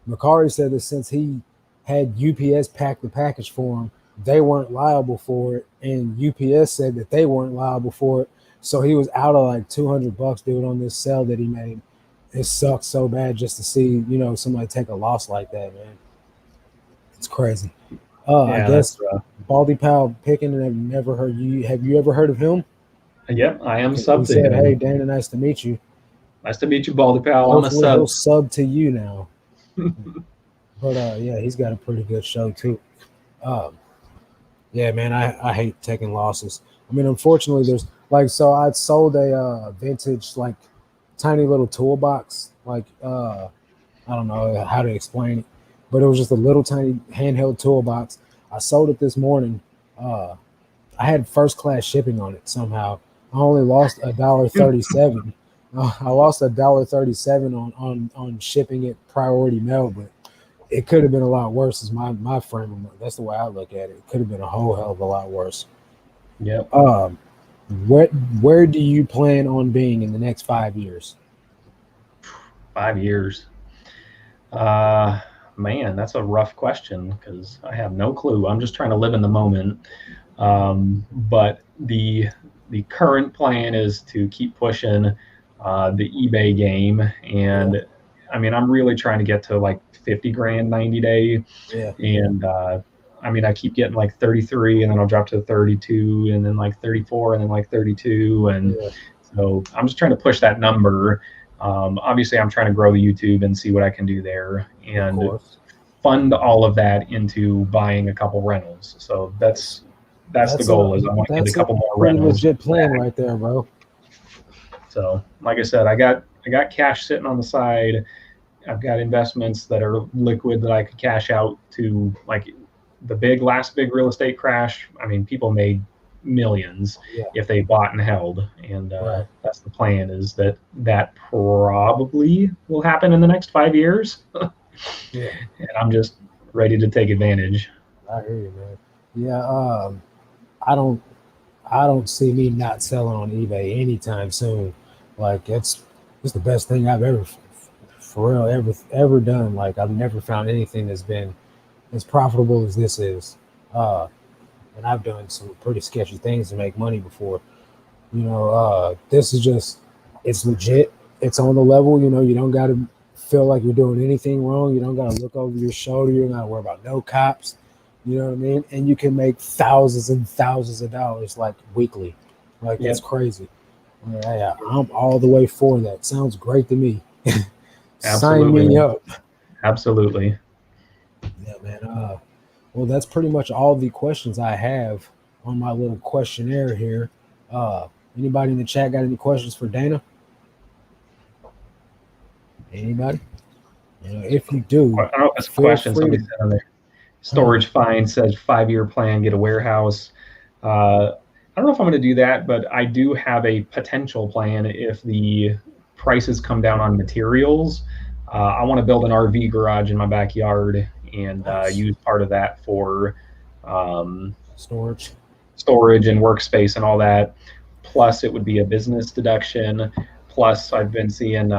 Macari said that since he had UPS pack the package for him, they weren't liable for it, and UPS said that they weren't liable for it. So he was out of like $200, dude, on this sale that he made. It sucks so bad just to see, somebody take a loss like that, man. It's crazy. I Yeah, that's guess Baldy Pal picking, and I've never heard you. Have you ever heard of him? yep. I am He sub to said, "Hey, him. Dana, nice to meet you. Nice to meet you, Baldy Pal. I'm a Hopefully, sub. he'll sub to you now." But yeah, he's got a pretty good show too. Um, yeah, man, I hate taking losses. I mean, unfortunately, there's like so I sold a vintage like tiny little toolbox. Like I don't know how to explain it, but it was just a little tiny handheld toolbox. I sold it this morning. Uh, I had first class shipping on it somehow. I only lost $1.37. I lost $1.37 on shipping it priority mail, but it could have been a lot worse. Is my frame of mind. That's the way I look at it. It could have been a whole hell of a lot worse. Yep. Um, where do you plan on being in the next 5 years? 5 years. Man, that's a rough question because I have no clue. I'm just trying to live in the moment. But the current plan is to keep pushing the eBay game, Yeah, and I mean, I'm really trying to get to like 50 grand 90 day, yeah, and I mean, I keep getting like 33, and then I'll drop to 32, and then like 34, and then like 32, and yeah. so I'm just trying to push that number. Obviously, I'm trying to grow the YouTube and see what I can do there, Of and course. fund all of that into buying a couple rentals. So that's the That's goal, is I want to get a a couple more pretty rentals legit plan back. right there, bro. So like I said, I got cash sitting on the side. I've got investments that are liquid that I could cash out to, like the last big real estate crash. I mean, people made millions Yeah, if they bought and held, and right. that's the plan. Is that probably will happen in the next 5 years, Yeah, and I'm just ready to take advantage. I hear you, man. Yeah, I don't I don't see me not selling on eBay anytime soon. Like it's the best thing I've ever for real ever done. Like I've never found anything that's been as profitable as this is. Uh, and I've done some pretty sketchy things to make money before. This is just it's legit. It's on the level. You don't got to feel like you're doing anything wrong. You don't got to look over your shoulder. You don't got to worry about no cops. You know what I mean? And you can make thousands and thousands of dollars like weekly. Like that's Yep, crazy. Yeah, I'm all the way for that. Sounds great to me. Sign me absolutely, up. absolutely. Yeah, man. Well, that's pretty much all the questions I have on my little questionnaire here. Uh, Anybody in the chat got any questions for Dana? Anybody? If you I do, don't know if it's a feel question. free Somebody to. said on there. Huh, Storage Find says 5 year plan, get a warehouse. I don't know if I'm going to do that, but I do have a potential plan if the prices come down on materials. I want to build an RV garage in my backyard and nice use part of that for um, storage. storage and workspace and all that. Plus, it would be a business deduction. Plus, I've been seeing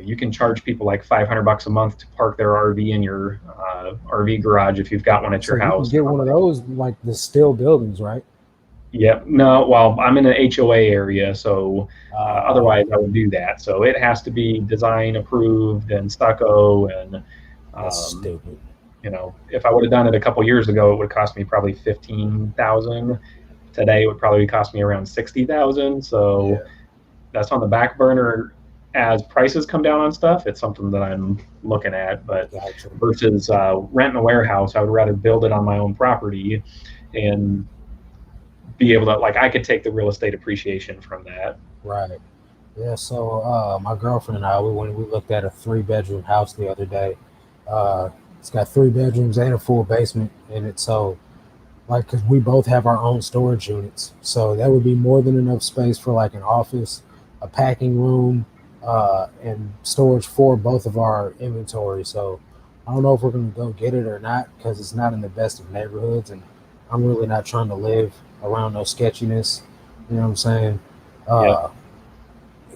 you can charge people like $500 a month to park their RV in your RV garage if you've got one at So your you can house. get one of those like the still buildings, right? Yep. No, well, I'm in an HOA area, so otherwise I would do that. So it has to be design approved and stucco, and That's um, stupid. if I would have done it a couple years ago, it would cost me probably 15,000. Today it would probably cost me around 60,000. So Yeah, that's on the back burner. As prices come down on stuff, it's something that I'm looking at. But gotcha. versus renting a warehouse, I would rather build it on my own property and be able to, like, I could take the real estate appreciation from that. Right. Yeah. So my girlfriend and I, we looked at a 3-bedroom house the other day. Uh, it's got 3 bedrooms and a full basement in it. So like, because we both have our own storage units, so that would be more than enough space for like an office, a packing room, and storage for both of our inventory. So I don't know if we're going to go get it or not because it's not in the best of neighborhoods, and I'm really not trying to live around no sketchiness. You know what I'm saying? Yep. Uh,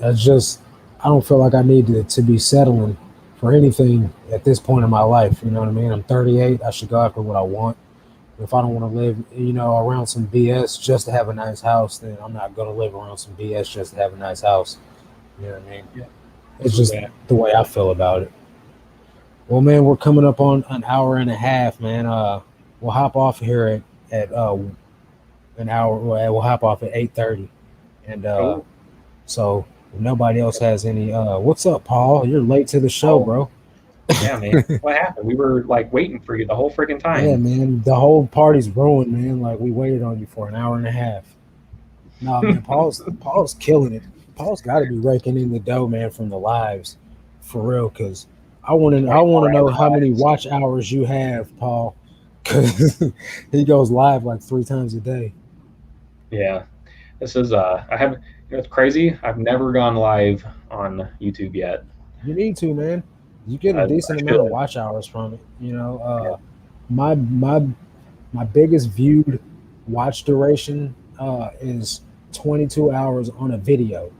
it's just I don't feel like I need to be settling for anything at this point in my life. You know what I mean? I'm 38. I should go after what I want. If I don't want to live, around some BS just to have a nice house, then I'm not going to live around some BS just to have a nice house. You know what I mean? Yep. It's True just that. the way I feel about it. Well, man, we're coming up on an hour and a half, man. We'll hop off here at an hour. We'll hop off at 8:30, and Cool. so if nobody else has any, what's up, Paul? You're late to the show, Oh, bro. yeah, man. What happened? We were like waiting for you the whole freaking Yeah, time. man, the whole party's ruined, man. Like we waited on you for an hour and a half. Nah, man, Paul's killing it. Paul's got to be raking in the dough, man, from the lives, for real. Because I want to know 24-hour how many lives. watch hours you have, Paul. Because he goes live like 3 times a day. Yeah. This is I haven't, it's crazy. I've never gone live on YouTube yet. You need to, man. You get a I decent amount of should. watch hours from it. Yeah. My biggest viewed watch duration is 22 hours on a video,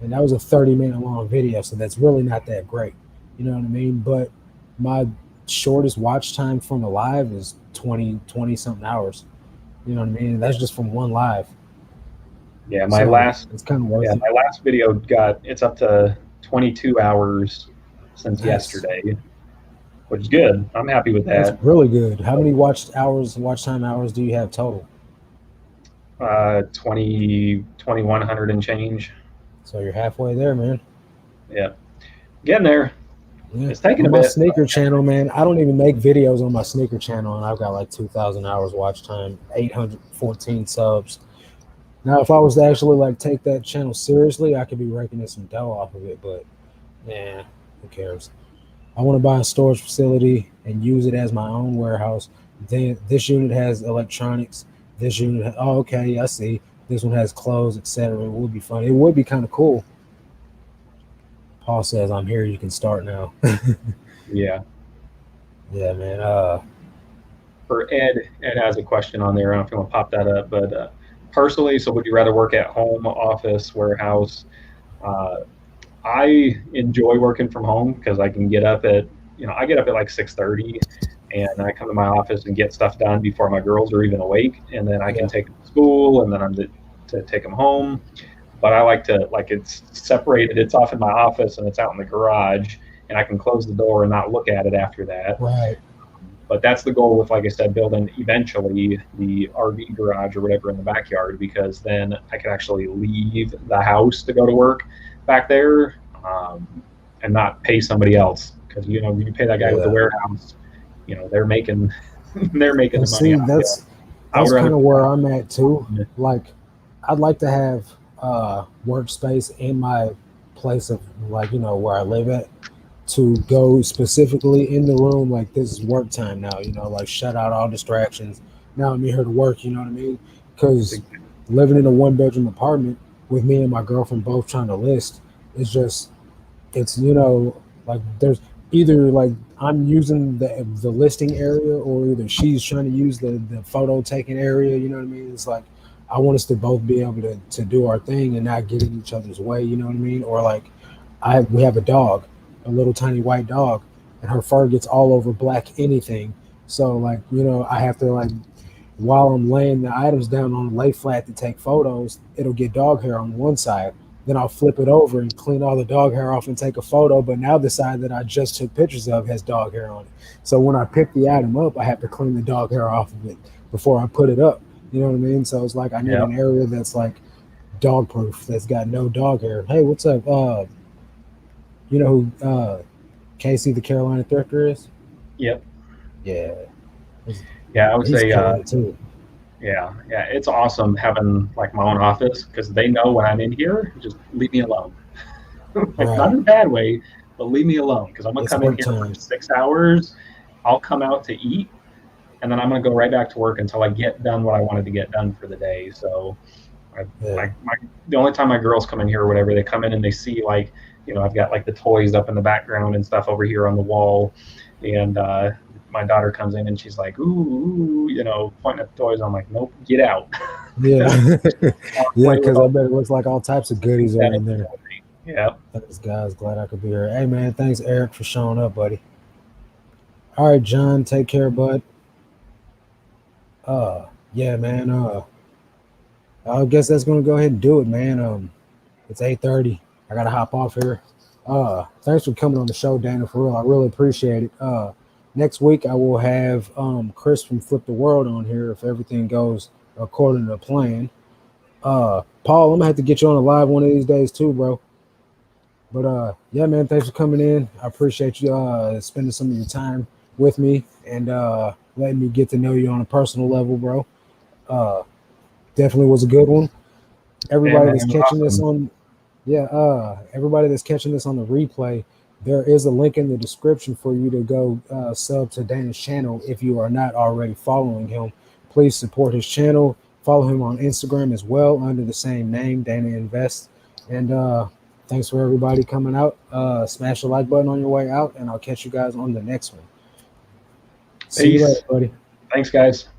and that was a 30-minute long video, so that's really not that great. You know what I mean? But my shortest watch time from a live is 20 something hours. You know what I mean? That's just from one live, Yeah, my so last it's kind of worth it. my last video it's up to 22 hours since Nice. yesterday, which is good. I'm happy with That's that. really good. How many watch time hours do you have total? 2100 and change. So you're halfway there, man. Yeah. Getting there. Yeah. It's taking On a my bit. sneaker channel, man, I don't even make videos on my sneaker channel, and I've got like 2,000 hours watch time, 814 subs. Now, if I was to actually like take that channel seriously, I could be raking in some dough off of it. But yeah, who cares? I want to buy a storage facility and use it as my own warehouse. Then this unit has electronics. This unit, oh, okay, I see. This one has clothes, etc. It would be fun. It would be kind of cool. Paul says, "I'm here. You can start now." Yeah. Yeah, man. For Ed has a question on there. I don't know if you want to pop that up, but personally, so would you rather work at home, office, warehouse? Uh, I enjoy working from home because I can get up at, I get up at like 6:30, and I come to my office and get stuff done before my girls are even awake, and then I can Yeah, take them to school, and then I'm to take them home. But I like to, like, it's separated. It's off in my office and it's out in the garage, and I can close the door and not look at it after that. right. But that's the goal with, like I said, building eventually the RV garage or whatever in the backyard, because then I can actually leave the house to go to work back there, and not pay somebody else. Because you pay that guy with the Yeah. warehouse, they're making they're making And the money see, off you. I would that's rather kind of pay where that I'm at too. person. Like, I'd like to have workspace in my place of like where I live at to go specifically in the room. Like, this is work time now. Like, shut out all distractions. Now I'm here to work. You know what I mean? Because living in a 1-bedroom apartment with me and my girlfriend both trying to list is just it's like there's either like I'm using the listing area, or either she's trying to use the photo taking area. You know what I mean? It's like I want us to both be able to do our thing and not get in each other's way. You know what I mean? Or like we have a dog, a little tiny white dog, and her fur gets all over black anything. So like I have to like while I'm laying the items down on a lay flat to take photos, it'll get dog hair on one side. Then I'll flip it over and clean all the dog hair off and take a photo. But now the side that I just took pictures of has dog hair on it. So when I pick the item up, I have to clean the dog hair off of it before I put it up. You know what I mean? So it's like I need an area that's like dog proof, that's got no dog hair. Hey, what's up? You know who Casey the Carolina Thrifter is? Yep. Yeah. Yeah, I would say too. Yeah, it's awesome having like my own office because they know when I'm in here, just leave me alone. Like, not in a bad way, but leave me alone because I'm gonna come in here for 6 hours. I'll come out to eat, and then I'm gonna go right back to work until I get done what I wanted to get done for the day. So, the only time my girls come in here or whatever, they come in and they see like, you know, I've got like the toys up in the background and stuff over here on the wall, and my daughter comes in and she's like, ooh, you know, pointing at the toys. I'm like, nope, get out. Yeah. Yeah, because I bet it looks like all types of goodies are in there. Yeah. Thanks, guys. Glad I could be here. Hey, man, thanks, Eric, for showing up, buddy. All right, John, take care, bud. Yeah, man. I guess that's gonna go ahead and do it, man. It's 8:30. I gotta hop off here. Thanks for coming on the show, Dana, for real. I really appreciate it. Next week I will have Chris from Flip the World on here if everything goes according to plan. Paul, I'm gonna have to get you on a live one of these days too, bro. But yeah, man, thanks for coming in. I appreciate you spending some of your time with me and letting me get to know you on a personal level, bro. Definitely was a good one. Everybody that's catching this on everybody that's catching this on the replay, there is a link in the description for you to go sub to Dana's channel if you are not already following him. Please support his channel. Follow him on Instagram as well under the same name, Dana Invest. And thanks for everybody coming out. Smash the like button on your way out, and I'll catch you guys on the next one. See you later, buddy. Thanks, guys.